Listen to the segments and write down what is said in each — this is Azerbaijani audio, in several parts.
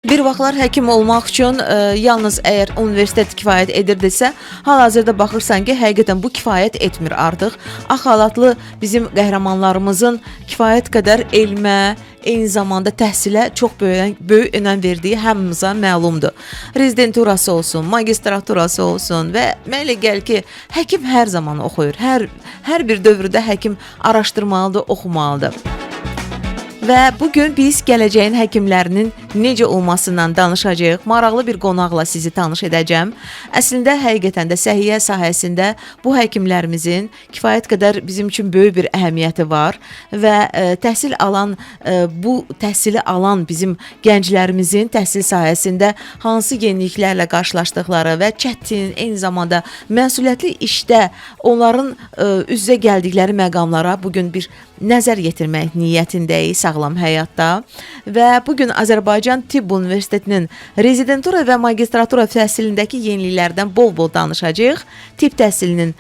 Bir vaxtlar həkim olmaq üçün yalnız əgər universitet kifayət edirdisə, hal-hazırda baxırsan ki, həqiqətən bu kifayət etmir artıq. Axalatlı bizim qəhrəmanlarımızın kifayət qədər elmə, eyni zamanda təhsilə çox böyük önəm verdiyi hamımıza məlumdur. Rezidenturası olsun, magistraturası olsun və mənə elə gəlir ki, həkim hər zaman oxuyur. Hər bir dövrdə həkim araşdırmalıdır, oxumalıdır. Və bugün biz gələcəyin həkimlərinin necə olmasından danışacağıq. Maraqlı bir qonaqla sizi tanış edəcəm. Əslində, həqiqətən də səhiyyə sahəsində bu həkimlərimizin kifayət qədər bizim üçün böyük bir əhəmiyyəti var və bu təhsili alan bizim gənclərimizin təhsil sahəsində hansı yeniliklərlə qarşılaşdıqları və çətin, eyni zamanda məsuliyyətli işdə onların üz-üzə gəldikləri məqamlara bugün bir nəzər yetirmək niyyətindəyik sağlam həyatda və bugün Azərbaycan Tibb Universitetinin rezidentura və magistratura təhsilindəki yeniliklərdən bol-bol danışacağıq. Tibb təhsilinin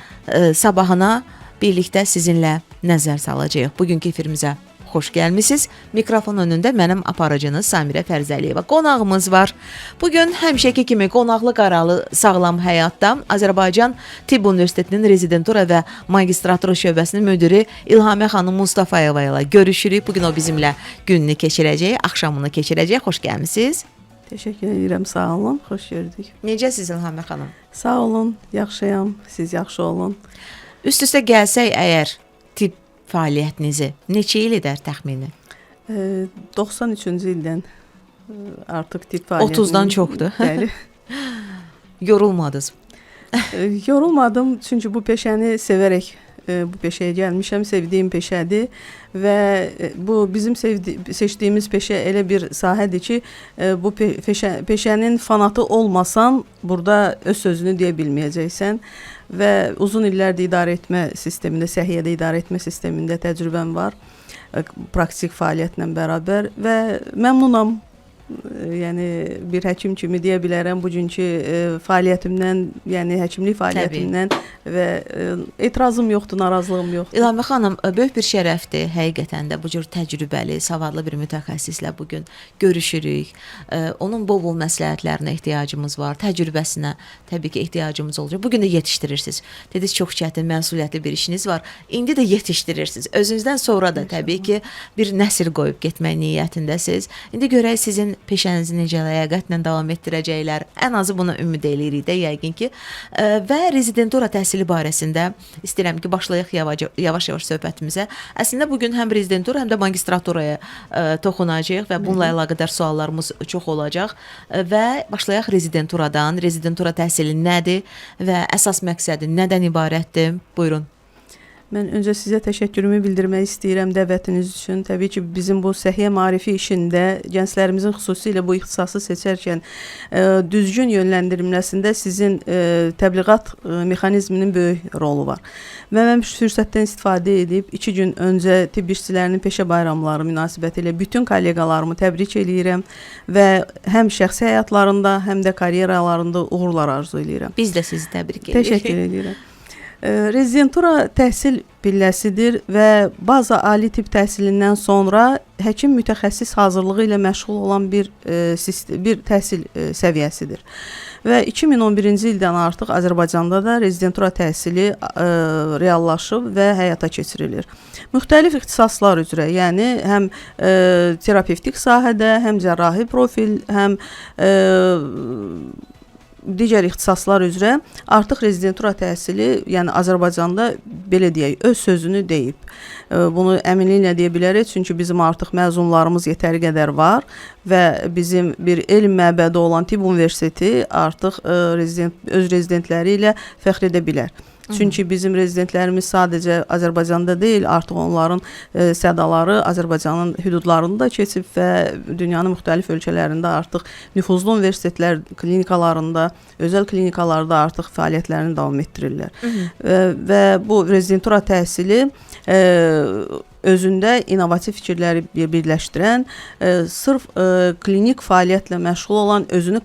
sabahına birlikdə sizinlə nəzər salacağıq. Bugünkü efirimizə xoş gəlmisiniz. Mikrofon önündə mənim aparıcınız Samirə Fərzəliyeva. Qonağımız var. Bugün həmişəki kimi qonaqlı qaralı sağlam həyatda Azərbaycan Tibb Universitetinin rezidentura və magistratura şöbəsinin müdiri İlhamə xanım Mustafayeva ilə görüşürük. Bugün o bizimlə gününü keçirəcək, axşamını keçirəcək. Xoş gəlmisiniz. Təşəkkür edirəm, sağ olun, xoş gördük. Necəsiz İlhamə xanım? Sağ olun, yaxşıyam, siz yaxşı olun. Üst-üstə gəlsək əgər tibb fəaliyyətinizi neçə il edər təxmini? 93-cü ildən artıq tibb fəaliyyətini... 30-dan çoxdur. Bəli. Yorulmadınız? Yorulmadım, çünki bu peşəni sevərək bu peşəyə gəlmişəm, sevdiyim peşədir və bu bizim seçdiyimiz peşə elə bir sahədir ki, bu peşənin fanatı olmasan, burada öz sözünü deyə bilməyəcəksən və uzun illərdir idarə etmə sistemində, səhiyyədə idarə etmə sistemində təcrübəm var, praktik fəaliyyətlə bərabər və məmnunam. Yəni bir həkim kimi deyə bilərəm bugünkü fəaliyyətimdən, yəni həkimlik fəaliyyətimdən və etirazım yoxdur, narazılığım yoxdur. İlhamə xanım, böyük bir şərəfdir həqiqətən də bu cür təcrübəli, savadlı bir mütəxəssislə bugün görüşürük. Onun bol-bol məsləhətlərinə ehtiyacımız var, təcrübəsinə təbii ki ehtiyacımız olacaq. Bugün də yetişdirirsiniz. Dediniz çox çətin, məsuliyyətli bir işiniz var. İndi də yetişdirirsiniz. Özünüzdən sonra da təbii ki bir nəsil qoyub getmək niyyətindəsiniz. İndi görək sizin peşənizi necə ləyaqətlə davam etdirəcəklər. Ən azı buna ümid eləyirik də yəqin ki. Və rezidentura təhsili barəsində istəyirəm ki, başlayaq yavaş-yavaş söhbətimizə. Əslində bugün həm rezidentura, həm də magistraturaya toxunacağıq və bununla əlaqədar suallarımız çox olacaq. Və başlayaq rezidenturadan. Rezidentura təhsili nədir və əsas məqsədi nədən ibarətdir? Buyurun. Mən öncə sizə təşəkkürümü bildirmək istəyirəm dəvətiniz üçün. Təbii ki, bizim bu səhiyyə maarifi işində gənclərimizin xüsusilə bu ixtisası seçərkən düzgün yönləndirilməsində sizin təbliğat mexanizminin böyük rolu var. Və mən fürsətdən istifadə edib 2 gün öncə tibb işçilərinin peşə bayramları münasibəti ilə bütün kolleqalarımı təbrik eləyirəm və həm şəxsi həyatlarında, həm də karyeralarında uğurlar arzu eləyirəm. Biz də sizi təbrik edirik. Təşəkkür edirəm. Rezidentura təhsil pilləsidir və baza ali tibb təhsilindən sonra həkim mütəxəssis hazırlığı ilə məşğul olan bir təhsil səviyyəsidir. Və 2011-ci ildən artıq Azərbaycanda da rezidentura təhsili reallaşıb və həyata keçirilir. Müxtəlif ixtisaslar üzrə, yəni həm terapevtik sahədə, həm cərrahi profil, həm digər ixtisaslar üzrə artıq rezidentura təhsili, yəni Azərbaycanda belə deyək, öz sözünü deyib. Bunu əminliklə deyə bilərik, çünki bizim artıq məzunlarımız yetəri qədər var və bizim bir elm məbədi olan Tibb Universiteti artıq öz rezidentləri ilə fəxr edə bilər. Çünki bizim rezidentlərimiz sadəcə Azərbaycanda deyil, artıq onların sədaları Azərbaycanın hüdudlarında keçib və dünyanın müxtəlif ölkələrində artıq nüfuzlu universitetlər klinikalarında, özəl klinikalarda artıq fəaliyyətlərini davam etdirirlər. Və bu rezidentura təhsili özündə innovativ fikirləri birləşdirən, sırf klinik fəaliyyətlə məşğul olan, özünü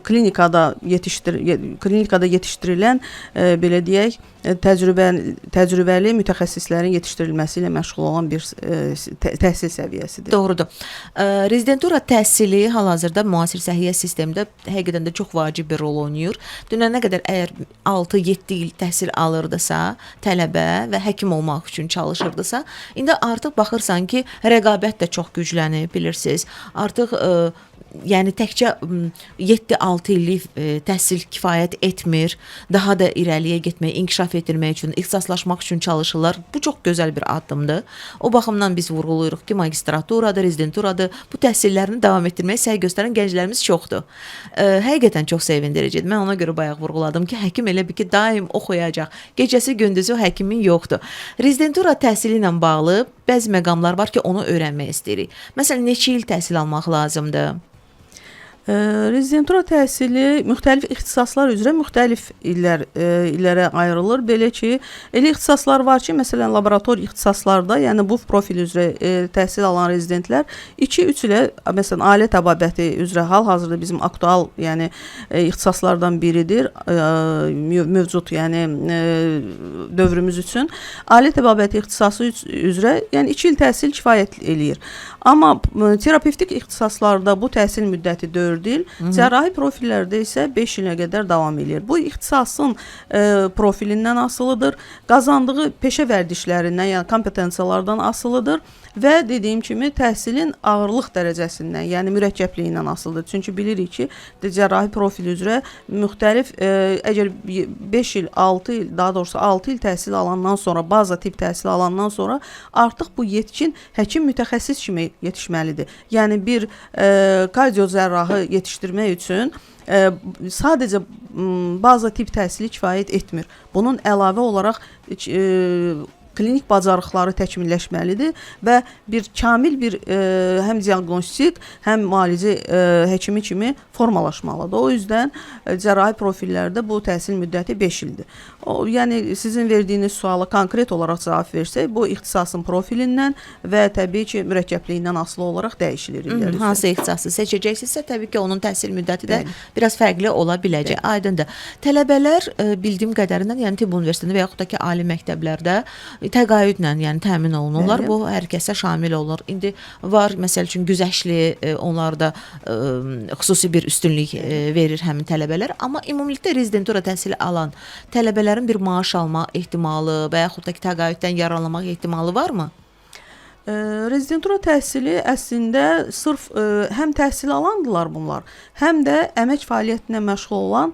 klinikada yetişdirilən, belə deyək, təcrübəli mütəxəssislərin yetişdirilməsi ilə məşğul olan bir təhsil səviyyəsidir. Doğrudur. Rezidentura təhsili hal-hazırda müasir səhiyyə sistemində həqiqətən də çox vacib bir rol oynayır. Dünənə qədər əgər 6-7 il təhsil alırdısa, tələbə və həkim olmaq üçün çalışırdısa, indi artıq baxırsan ki, rəqabət də çox güclənib, bilirsiniz. Artıq yəni təkcə 7-6 illik təhsil kifayət etmir. Daha da irəliyə getmək, inkişaf etdirmək üçün, ixtisaslaşmaq üçün çalışırlar. Bu çox gözəl bir addımdır. O baxımdan biz vurğulayırıq ki, magistraturadır, rezidenturadır. Bu təhsillərini davam etdirməyə səy göstərən gənclərimiz çoxdur. Həqiqətən çox sevindiricidir. Mən ona görə bayaq vurğuladım ki, həkim elə bir ki, daim oxuyacaq. Gecəsi gündüzü həkimin yoxdur. Rezidentura təhsili ilə bağlı bəzi məqamlar var ki, onu öyrənmək istəyirik. Məsələn, neçə il təhsil almaq lazımdır? Rezidentura təhsili müxtəlif ixtisaslar üzrə müxtəlif illərə ayrılır. Belə ki, elə ixtisaslar var ki, məsələn, laborator ixtisaslarda, yəni bu profil üzrə təhsil alan rezidentlər 2-3 ilə, məsələn, ailə təbabəti üzrə hal-hazırda bizim aktual, yəni ixtisaslardan biridir, mövcud, yəni dövrümüz üçün. Ailə təbabəti ixtisası üzrə, yəni 2 il təhsil kifayət eləyir. Amma terapevtik ixtisaslarda bu təhsil müddəti 4 il, cərrahi profillərdə isə 5 ilə qədər davam edir. Bu ixtisasın profilindən asılıdır, qazandığı peşə vərdişlərindən, yəni kompetensiyalardan asılıdır və dediyim kimi təhsilin ağırlıq dərəcəsindən, yəni mürəkkəbliyindən asılıdır. Çünki bilirik ki, cərrahi profil üzrə müxtəlif, əgər 5 il, 6 il, daha doğrusu 6 il təhsil alandan sonra, baza tip təhsil alandan sonra artıq bu yetkin həkim mütəxəssis kimi yetişməlidir. Yəni bir kardiozərrahı yetişdirmək üçün sadəcə baza tip təhsili kifayət etmir. Bunun əlavə olaraq klinik bacarıqları təkmilləşməlidir və bir kamil bir həm diaqnostik, həm müalicə həkimi kimi formalaşmalıdır. O yüzdən cərrahi profillərdə bu təhsil müddəti 5 ildir. Yəni sizin verdiyiniz suala konkret olaraq cavab versək, bu ixtisasın profilindən və təbii ki, mürəkkəbliyindən asılı olaraq dəyişilir. Hansı ixtisası seçəcəksinizsə, təbii ki, onun təhsil müddəti də biraz fərqli ola biləcək. Aydındır. Tələbələr bildiyim qədərindən, yəni tibb universitetində və yaxud da ki, ali məktəblərdə təqaüdlə, yəni təmin olunurlar. Bu hər kəsə şamil olur. İndi var, məsəl üçün güzəştli, onlarda xüsusi bir üstünlük verir həmin tələbələr. Amma ümumilikdə rezidentura təhsili alan tələbələrin bir maaş alma ehtimalı və yaxud da ki, təqaüddən yararlanmaq ehtimalı varmı? Rezidentura təhsili əslində sırf həm təhsil alandılar bunlar, həm də əmək fəaliyyətinə məşğul olan,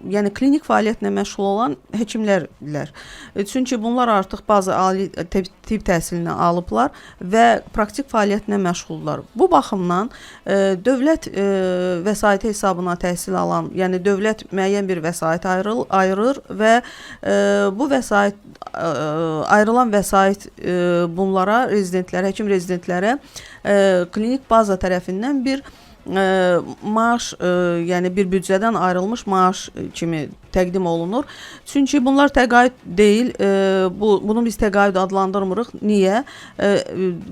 yəni klinik fəaliyyətlə məşğul olan həkimlərdirlər. Çünki bunlar artıq bazı ali tibb təhsilini alıblar və praktik fəaliyyətlə məşğuldurlar. Bu baxımdan dövlət vəsaiti hesabına təhsil alan, yəni dövlət müəyyən bir vəsait ayırır və bu vəsait ayrılan vəsait bunlara rezidentlərə, həkim rezidentlərə klinik baza tərəfindən bir maaş, yəni bir büdcədən ayrılmış maaş kimi təqdim olunur. Çünki bunlar təqaüd deyil, bunu biz təqaüd adlandırmırıq. Niyə?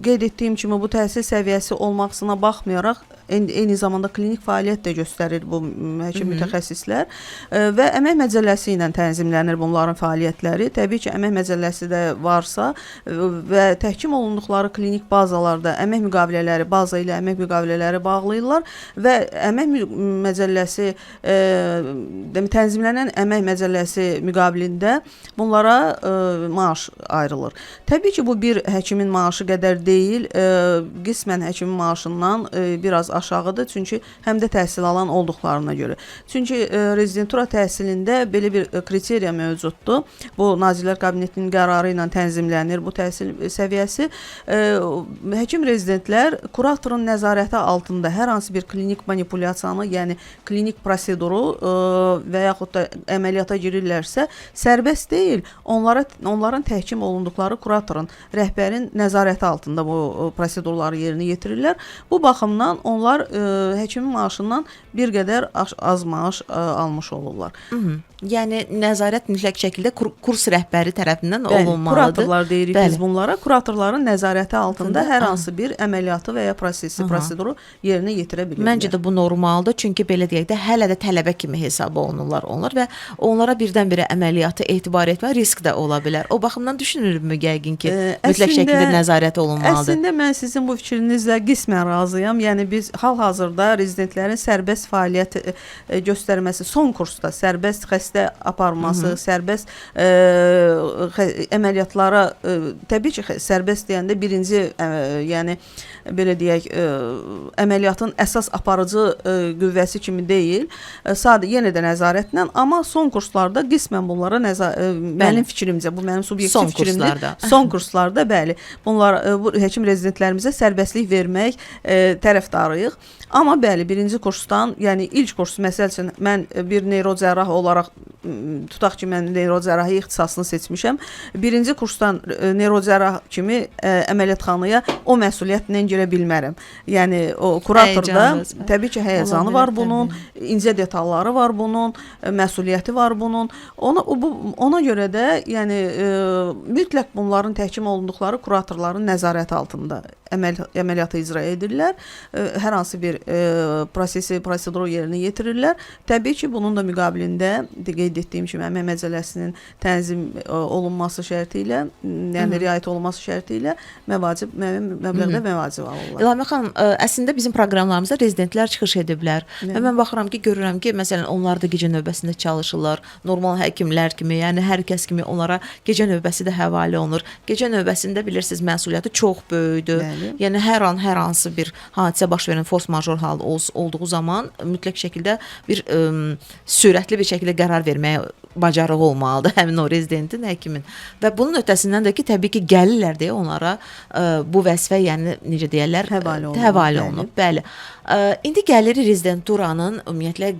Qeyd etdiyim kimi bu təhsil səviyyəsi olmasına baxmayaraq, eyni zamanda klinik fəaliyyət də göstərir bu həkim mütəxəssislər və əmək məcəlləsi ilə tənzimlənir bunların fəaliyyətləri. Təbii ki, əmək məcəlləsi də varsa və təhkim olunduqları klinik bazalarda əmək müqavilələri, baza ilə əmək müqavilələri bağlayırlar və əmək məcəlləsi, tənzimlənən əmək məcəlləsi müqabilində bunlara maaş ayrılır. Təbii ki, bu bir həkimin maaşı qədər deyil, qismən həkimin maaşından biraz aşağıdır, çünki həm də təhsil alan olduqlarına görə. Çünki rezidentura təhsilində belə bir kriteriya mövcuddur. Bu, Nazirlər Kabinetinin qərarı ilə tənzimlənir bu təhsil səviyyəsi. Həkim rezidentlər kuratorun nəzarəti altında hər hansı bir klinik manipulyasiyanı, yəni klinik proseduru və yaxud da əməliyyata girirlərsə, sərbəst deyil, onların təhkim olunduqları kuratorun, rəhbərin nəzarəti altında bu prosedurları yerinə yetirirlər. Bu baxımdan onlar həkimin maaşından bir qədər az maaş almış olurlar. Yəni nəzarət mütləq şəkildə kurs rəhbəri tərəfindən olunmalıdır. Kuratorlar deyirik biz bunlara. Kuratorların nəzarəti altında hər hansı bir əməliyyatı və ya proseduru yerinə yetirə bilirlər. Məncə də bu normaldır, çünki belə deyək də hələ də tələbə kimi hesab olunurlar onlar və onlara birdən-birə əməliyyatı etibar etmə risk də ola bilər. O baxımdan düşünürmü yəqin ki, mütləq şəkildə nəzarət olunmalıdır? Əslində mən sizin bu fikrinizlə qismən razıyam. Yəni biz hal-hazırda rezidentlərin sərbəst fəaliyyət göstərməsi, son kursda sərbəst xəstə aparması, sərbəst əməliyyatlara, təbii ki, sərbəst deyəndə birinci, yəni belə deyək, əməliyyatın əsas aparıcı qüvvəsi kimi deyil, yenə də nəzarətlə, amma son kurslarda qismən bunlara mənim fikrimcə, bu mənim subyektiv fikrimdir. Son kurslarda, bəli, bunlar bu həkim rezidentlərimizə sərbəstlik vermək tərəfdarıyıq. Amma bəli, birinci kursdan, yəni ilk kurs, məsəl üçün, mən bir neyrocərrah olaraq, tutaq ki, mən neyrocərrahi ixtisasını seçmişəm. Birinci kursdan neyrocərrah kimi əməliyyatxanaya o məsuliyyətlə girə bilmərəm. Yəni, o kuratorda təbii ki, həyəcanı var bunun, incə detalları var bunun, məsuliyyəti var bunun. Ona görə də, yəni, mütləq bunların təhkim olunduqları kuratorların nəzarəti altında əməliyyatı icra edirlər. Hər hansı bir proseduru yerinə yetirirlər. Təbii ki, bunun da müqabilində qeyd etdiyim kimi əmək məcəlləsinin tənzim olunması şərti ilə, yəni riayət olunması şərti ilə məbləğdə məvacib alırlar. İlhamiyə xanım, əslində bizim proqramlarımızda rezidentlər çıxış ediblər. Və mən baxıram ki, görürəm ki, məsələn, onlar da gecə növbəsində çalışırlar. Normal həkimlər kimi, yəni hər kəs kimi onlara gecə növbəsi də həvalə olunur. Gecə növbəsində bilirsiniz, məsuliyyəti çox böyükdür. Yəni hər hansı bir hadisə baş verən force major hal olduğu zaman mütləq şəkildə bir sürətli bir şəkildə qərar verməyə bacarığı olmalıdır həmin o rezidentin, həkimin. Və bunun ötəsindən də ki, təbii ki, gəlirlər deyə onlara bu vəzifə, yəni necə deyərlər, həvalə olunub. Bəli. İndi gəlirik rezidenturanın ümumiyyətlə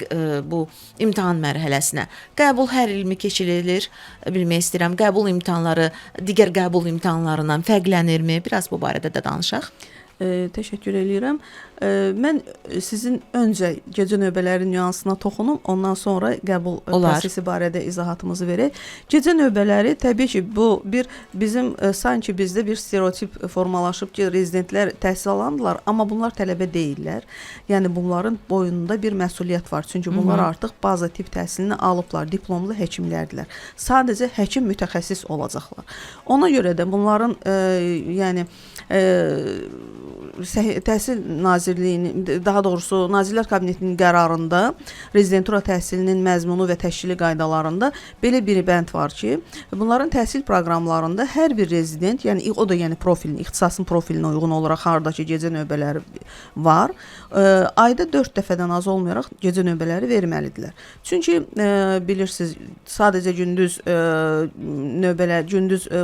bu imtahan mərhələsinə. Qəbul hər ilmi keçirilir, bilmək istəyirəm. Qəbul imtahanları digər qəbul imtahanlarından fərqlənirmi? Biraz bu barədə də danışaq. Təşəkkür edirəm. Mən sizin öncə gecə növbələri nüansına toxunum, ondan sonra qəbul prosesi barədə izahatımızı verək. Gecə növbələri təbii ki, bu bizim sanki bizdə bir stereotip formalaşıb ki, rezidentlər təhsil alandılar, amma bunlar tələbə deyillər. Yəni bunların boynunda bir məsuliyyət var. Çünki bunlar artıq baza tibb təhsilini alıblar, diplomlu həkimlərdirlər. Sadəcə həkim mütəxəssis olacaqlar. Ona görə də bunların yəni Təhsil Nazirliyinin, daha doğrusu Nazirlər Kabinetinin qərarında rezidentura təhsilinin məzmunu və təşkili qaydalarında belə bir bənd var ki, bunların təhsil proqramlarında hər bir rezident, yəni o da yəni ixtisasın profilinə uyğun olaraq hardakı gecə növbələri var, ayda 4 dəfədən az olmayaraq gecə növbələri verməlidirlər. Çünki bilirsiniz, sadəcə gündüz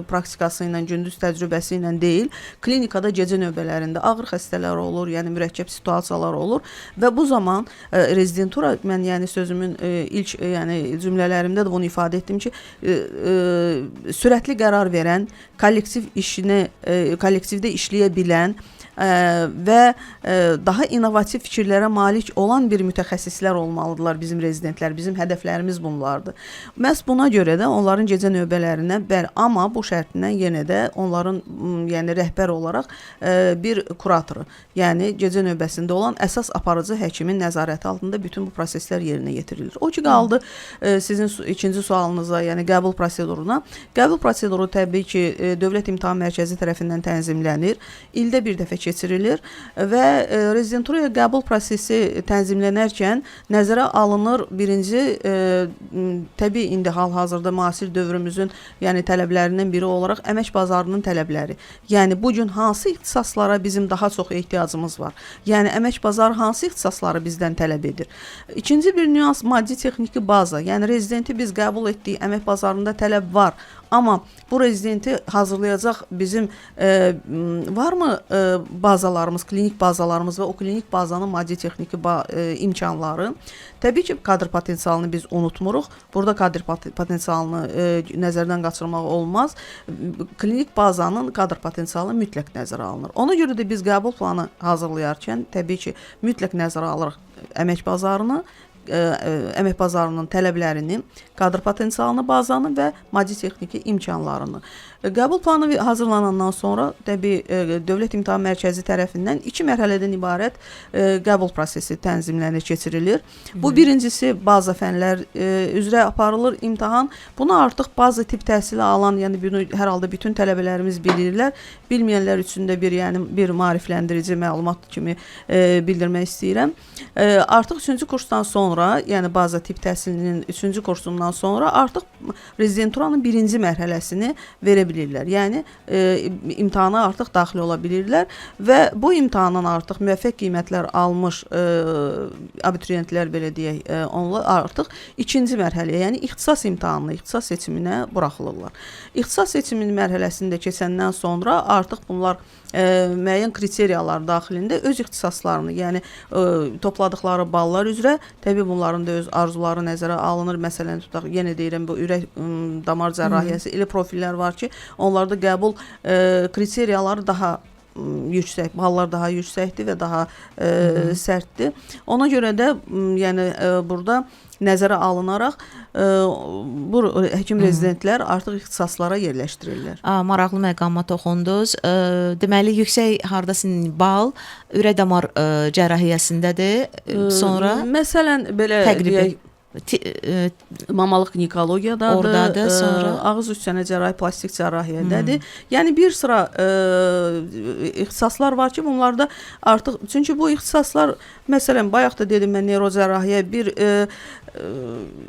praktikası ilə, gündüz təcrübəsi ilə deyil, klinikada gecə növbələrində ağır xəstələr olur, yəni mürəkkəb situasiyalar olur və bu zaman rezidentura, mən yəni sözümün ilk cümlələrimdə də bunu ifadə etdim ki, sürətli qərar verən, kollektivdə işləyə bilən və daha innovativ fikirlərə malik olan bir mütəxəssislər olmalıdırlar bizim rezidentlər, bizim hədəflərimiz bunlardır. Məhz buna görə də onların gecə növbələrinə, amma bu şərtindən yenə də onların yəni rəhbər olaraq bir kuratoru, yəni gecə növbəsində olan əsas aparıcı həkimin nəzarəti altında bütün bu proseslər yerinə yetirilir. O ki qaldı sizin ikinci sualınıza, yəni qəbul proseduruna. Qəbul proseduru təbii ki, Dövlət İmtahan Mərkəzi tərəfindən tənzimlənir. İldə bir dəfə keçirilir və rezidenturaya qəbul prosesi tənzimlənərkən nəzərə alınır birinci, təbii indi hal-hazırda müasir dövrümüzün yəni tələblərindən biri olaraq əmək bazarının tələbləri. Yəni bugün hansı ixtisaslara bizim daha çox ehtiyacımız var? Yəni əmək bazarı hansı ixtisasları bizdən tələb edir? İkinci bir nüans maddi texniki baza. Yəni rezidenti biz qəbul etdik, əmək bazarında tələb var. Amma bu rezidenti hazırlayacaq bizim varmı bazalarımız, klinik bazalarımız və o klinik bazanın maddi texniki imkanları? Təbii ki, kadr potensialını biz unutmuruq. Burada kadr potensialını nəzərdən qaçırmaq olmaz. Klinik bazanın kadr potensialı mütləq nəzərə alınır. Ona görə də biz qəbul planı hazırlayarkən təbii ki, mütləq nəzərə alırıq əmək bazarını, əmək bazarının tələblərini, kadr potensialını, bazanı və maddi texniki imkanlarını. Qəbul planı hazırlanandan sonra təbii Dövlət İmtahan Mərkəzi tərəfindən 2 mərhələdən ibarət qəbul prosesi tənzimlənir, keçirilir. Bu birincisi baza fənlər üzrə aparılır imtahan. Bunu artıq baza tip təhsili alan, yəni bunu hər halda bütün tələbələrimiz bilirlər. Bilməyənlər üçün də bir maarifləndirici məlumat kimi bildirmək istəyirəm. Artıq 3-cü kursdan sonra, yəni baza tip təhsilinin 3-cü kursundan sonra artıq rezidenturanın 1-ci mərhələsini verə bilirlər. Yəni imtahana artıq daxil ola bilirlər və bu imtahandan artıq müvəffəq qiymətlər almış abituriyentlər, belə deyək, onlar artıq 2-ci mərhələyə, yəni ixtisas imtahanına, ixtisas seçiminə buraxılırlar. İxtisas seçiminin mərhələsində keçəndən sonra artıq bunlar müəyyən kriteriyalar daxilində öz ixtisaslarını, yəni topladıqları ballar üzrə, təbii bunların da öz arzuları nəzərə alınır. Məsələn, tutaq, yenə deyirəm, bu ürək damar cərrahiyyəsi elə profillər var ki, onlarda qəbul kriteriyaları daha yüksək, ballar daha yüksəkdir və daha sərtdir. Ona görə də yəni burada nəzərə alınaraq bu həkim rezidentlər artıq ixtisaslara yerləşdirirlər. Maraqlı məqama toxundunuz. Deməli, yüksək hardasın bal ürək damar cərrahiyyəsindədir. Sonra məsələn belə təqribi mamalıq ginekologiyadadır, oradadır, sonra ağız üst çənə cərrahi, plastik cərrahiyyədədir. Yəni bir sıra ixtisaslar var ki, bunlarda artıq, çünki bu ixtisaslar, məsələn, bayaq da dedim mən, neyrocərrahiyyə bir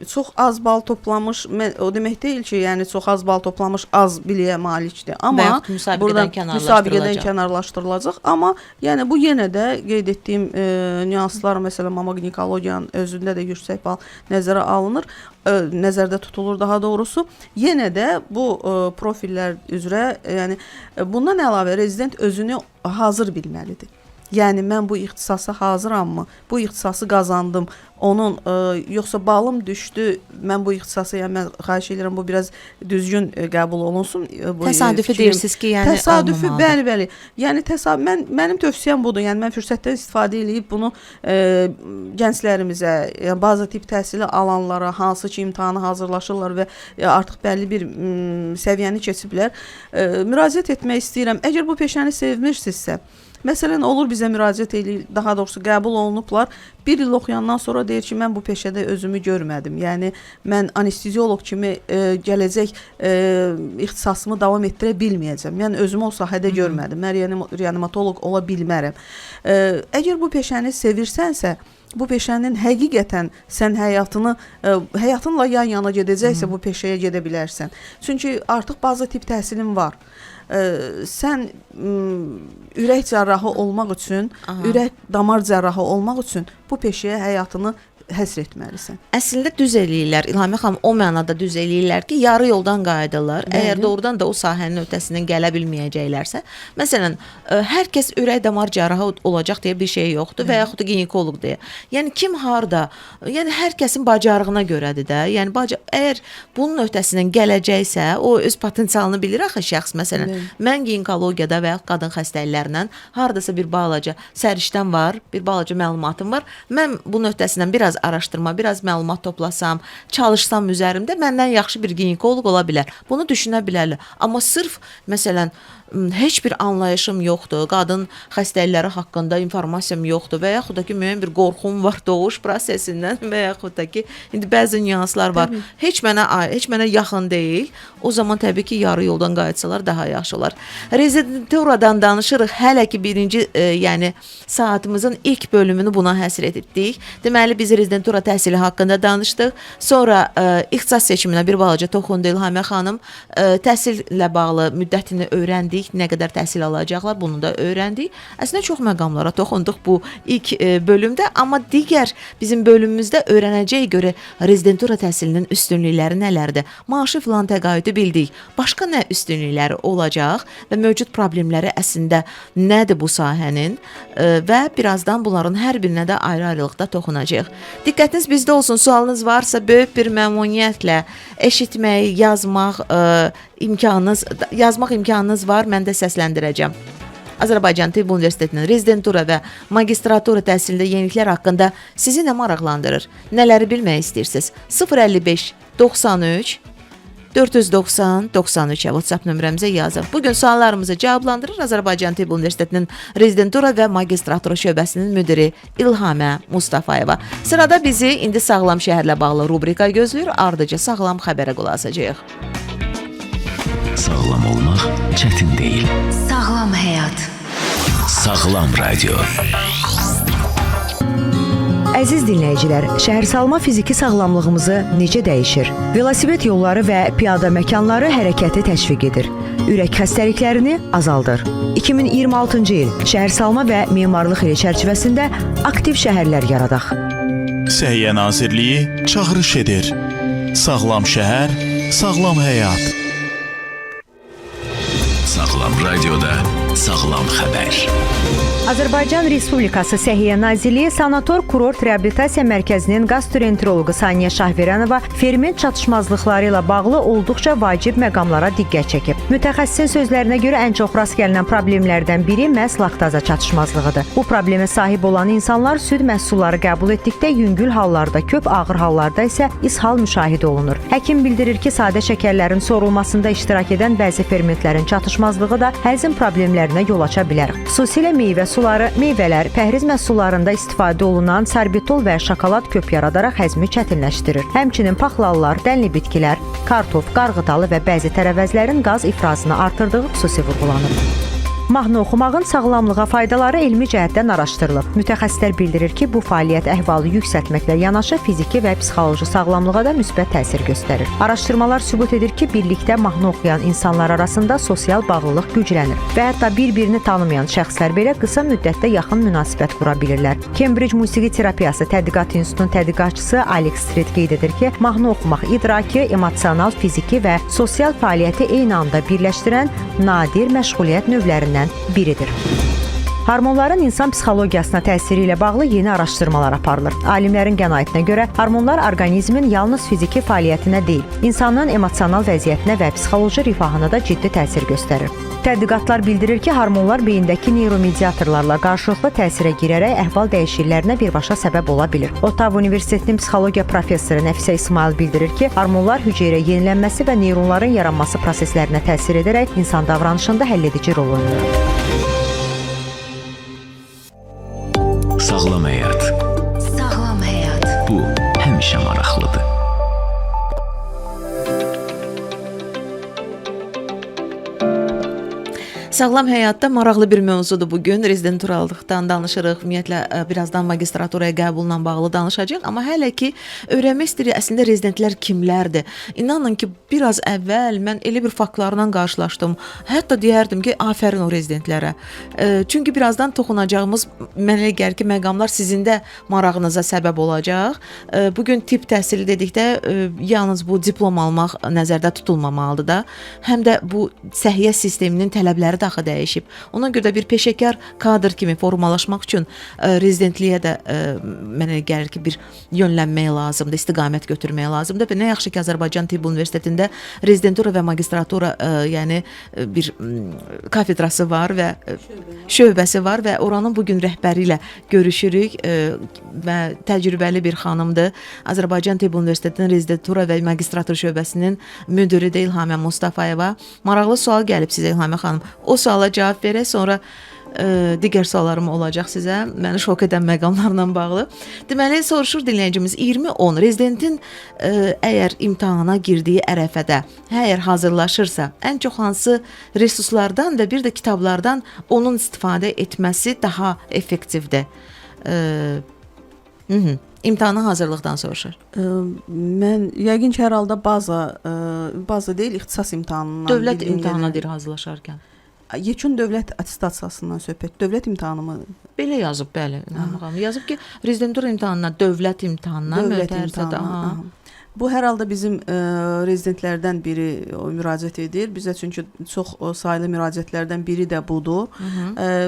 çox az bal toplamış, o demək deyil ki, yəni çox az bal toplamış az biliyə malikdir. Amma burada müsabiqədən kənarlaşdırılacaq. Amma yəni bu yenə də qeyd etdiyim nüanslar, məsələn, mama ginekologiyanın özündə də yüksək bal nəzərə alınır, nəzərdə tutulur daha doğrusu. Yenə də bu profillər üzrə, yəni bundan əlavə rezident özünü hazır bilməlidir. Yəni mən bu ixtisasa hazırammı? Bu ixtisası qazandım. Onun yoxsa balım düşdü. Mən bu ixtisası, yəni mən xahiş edirəm bu biraz düzgün qəbul olunsun. Təsadüfi deyirsiniz ki, yəni təsadüfi, bəli. Yəni mənim tövsiyəm budur. Yəni mən fürsətdən istifadə edib bunu gənclərimizə, yəni baza tip təhsili alanlara, hansı ki imtahana hazırlaşırlar və artıq bəlli bir səviyyəni keçiblər, müraciət etmək istəyirəm. Əgər bu peşəni sevmirsinizsə, məsələn, olur bizə müraciət edir, daha doğrusu qəbul olunublar. Bir il oxuyandan sonra deyir ki, mən bu peşədə özümü görmədim. Yəni, mən anesteziolog kimi gələcək ixtisasımı davam etdirə bilməyəcəm. Yəni, özümü o sahədə görmədim. Mən reanimatoloq ola bilmərəm. Əgər bu peşəni sevirsənsə, bu peşənin həqiqətən sən həyatınla yan-yana gedəcəksə, bu peşəyə gedə bilərsən. Çünki artıq baza tip təhsilin var. Sən ürək cərrahı olmaq üçün, ürək damar cərrahı olmaq üçün bu peşəyə həyatını həsr etməlisən. Əslində düz eləyirlər. İlhami xanım o mənada düz eləyirlər ki, yarı yoldan qayıdırlar. Əgər doğrudan da o sahənin ötəsindən gələ bilməyəcəklərsə, məsələn, hər kəs ürək damar cərrahı olacaq deyə bir şey yoxdur və yaxud da ginekoloq deyə. Yəni kim harda? Yəni hər kəsin bacarığına görədir də. Yəni əgər bunun ötəsindən gələcəksə, o öz potensialını bilir axı şəxs. Məsələn, mən ginekologiyada və ya qadın xəstəliklərindən hardasa bir balaca səriştəm var, bir balaca məlumatım var. Mən bunun ötəsindən biraz araşdırma, biraz məlumat toplasam, çalışsam üzərimdə məndən yaxşı bir ginekoloq ola bilər. Bunu düşünə bilərlər. Amma sırf, məsələn, heç bir anlayışım yoxdur, qadın xəstəlikləri haqqında informasiyam yoxdur və yaxud da ki, müəyyən bir qorxum var doğuş prosesindən və yaxud da ki, indi bəzi nüanslar var. Heç mənə yaxın deyil. O zaman təbii ki, yarı yoldan qayıtsalar daha yaxşı olar. Rezidenturadan danışırıq. Hələ ki, birinci, yəni saatımızın ilk bölümünü buna həsr etdik. Deməli, biz rezidentura təhsili haqqında danışdıq. Sonra ixtisas seçiminə bir balaca toxundu İlhamə xanım. Təhsillə bağlı müddətini öyrəndik, nə qədər təhsil alacaqlar, bunu da öyrəndik. Əslində çox məqamlara toxunduq bu ilk bölümdə, amma digər bizim bölümümüzdə öyrənəcəyik görə rezidentura təhsilinin üstünlükləri nələrdir? Maaşı filan təqaüdü bildik. Başqa nə üstünlükləri olacaq və mövcud problemləri əslində nədir bu sahənin və birazdan bunların hər birinə də ayrı-ayrılıqda toxunacağıq. Diqqətiniz bizdə olsun. Sualınız varsa böyük bir məmnuniyyətlə eşitmək, yazmaq imkanınız var. Mən də səsləndirəcəm. Azərbaycan Tibb Universitetinin rezidentura və magistratura təhsilində yeniliklər haqqında sizi nə maraqlandırır? Nələri bilmək istəyirsiniz? 055 93 490-93-ə WhatsApp nömrəmizə yazın. Bugün suallarımızı cavablandırır Azərbaycan Tibb Universitetinin rezidentura və magistratura şöbəsinin müdiri İlhamə Mustafayeva. Sırada bizi indi sağlam şəhərlə bağlı rubrika gözləyir, ardıca sağlam xəbərə qulaq asacağıq. Sağlam olmaq çətin deyil. Sağlam həyat. Sağlam radio. Əziz dinləyicilər, şəhərsalma fiziki sağlamlığımızı necə dəyişir? Velosiped yolları və piyada məkanları hərəkəti təşviq edir. Ürək xəstəliklərini azaldır. 2026-cı il şəhərsalma və memarlıq ili çərçivəsində aktiv şəhərlər yaradaq. Səhiyyə Nazirliyi çağırış edir. Sağlam şəhər, sağlam həyat. Sağlam radioda sağlam xəbər. Azərbaycan Respublikası Səhiyyə Nazirliyi Sanator Kurort Reabilitasiya Mərkəzinin gastroenteroloqu Saniyə Şahverənova ferment çatışmazlıqları ilə bağlı olduqca vacib məqamlara diqqət çəkib. Mütəxəssisin sözlərinə görə ən çox rast gəlinən problemlərdən biri məhz laktaza çatışmazlığıdır. Bu problemə sahib olan insanlar süd məhsulları qəbul etdikdə yüngül hallarda, köp ağır hallarda isə ishal müşahidə olunur. Həkim bildirir ki, sadə şəkərlərin sorulmasında iştirak edən bəzi fermentlərin çatışmazlığı da həzm problemlərinə yol aça bilər. Xüsusilə meyvə suları, meyvələr, pəhriz məhsullarında istifadə olunan sorbitol və şokolad köp yaradaraq həzmi çətinləşdirir. Həmçinin paxlallar, dənli bitkilər, kartof, qarğıdalı və bəzi tərəvəzlərin qaz ifrazını artırdığı xüsusi vurğulanır. Mahnı oxumağın sağlamlığa faydaları elmi cəhətdən araşdırılıb. Mütəxəssislər bildirir ki, bu fəaliyyət əhvalı yüksəltməklə yanaşı fiziki və psixoloji sağlamlığa da müsbət təsir göstərir. Araşdırmalar sübut edir ki, birlikdə mahnı oxuyan insanlar arasında sosial bağlılıq güclənir və hətta bir-birini tanımayan şəxslər belə qısa müddətdə yaxın münasibət qura bilirlər. Cambridge Musiqi Terapiyası Tədqiqat İnstitutunun tədqiqatçısı Alex Street qeyd edir ki, mahnı oxumaq idraki, emosional, fiziki və sosial fəaliyyəti eyni anda birləşdirən nadir məşğuliyyət növlərindən biridir. Hormonların insan psixologiyasına təsiri ilə bağlı yeni araşdırmalar aparılır. Alimlərin qənaətinə görə hormonlar orqanizmin yalnız fiziki fəaliyyətinə deyil, insanın emosional vəziyyətinə və psixoloji rifahına da ciddi təsir göstərir. Tədqiqatlar bildirir ki, hormonlar beyindəki neyromediatorlarla qarşılıqlı təsirə girərək əhval dəyişikliklərinə birbaşa səbəb ola bilir. Ottawa Universitetinin psixologiya professoru Nəfisə İsmail bildirir ki, hormonlar hüceyrə yenilənməsi və neyronların yaranması proseslərinə təsir edərək insan davranışında həlledici rol oynayır. Sağlam həyat. Sağlam həyat. Bu həmişə maraqlıdır. Sağlam həyatda maraqlı bir mövzudur bugün. Rezidenturallıqdan danışırıq. Ümumiyyətlə birazdan magistraturaya qəbulla bağlı danışacağıq, amma hələ ki öyrənmək istəyirik əslində rezidentlər kimlərdir? İnanın ki, biraz əvvəl mən elə bir faktlarla qarşılaşdım. Hətta deyərdim ki, afərin o rezidentlərə. Çünki birazdan toxunacağımız mənə gəlir ki, məqamlar sizin də marağınıza səbəb olacaq. Bugün tibb təhsili dedikdə yalnız bu diplom almaq nəzərdə tutulmamalıdır da. Həm də bu səhiyyə sisteminin tələbləri də axı dəyişib. Ona görə də bir peşəkar kadr kimi formalaşmaq üçün rezidentliyə də mənə gəlir ki, bir yönlənmək lazımdır, istiqamət götürmək lazımdır və nə yaxşı ki, Azərbaycan Tibb Universitetində rezidentura və magistratura yəni bir kafedrası var və şöbəsi var və oranın bugün rəhbəri ilə görüşürük və təcrübəli bir xanımdır. Azərbaycan Tibb Universitetinin rezidentura və magistratura şöbəsinin müdiri də İlhamə Mustafayeva. Maraqlı sual gəlib sizə İlhamə xanım. O suala cavab verək, sonra digər suallarım olacaq sizə, məni şok edən məqamlarla bağlı. Deməli, soruşur dinləyicimiz, 20-10 rezidentin əgər imtahana girdiyi ərəfədə, əgər hazırlaşırsa, ən çox hansı resurslardan və bir də kitablardan onun istifadə etməsi daha effektivdir? İmtahana hazırlıqdan soruşur. Mən yəqin ki, hər halda baza deyil, ixtisas imtahanından Dövlət bildiyim imtahana yerdən- deyir hazırlaşarkən. Yekun dövlət atestasiyasından söhbət. Dövlət imtahanı mı? Belə yazıb, bəli. Yazıb ki, rezidentur imtahanına, dövlət imtahanına, Dövlət mötərizədə. imtahanı. Aha. Aha. Bu hər halda bizim rezidentlərdən biri müraciət edir. Bizə çünki çox saylı müraciətlərdən biri də budur.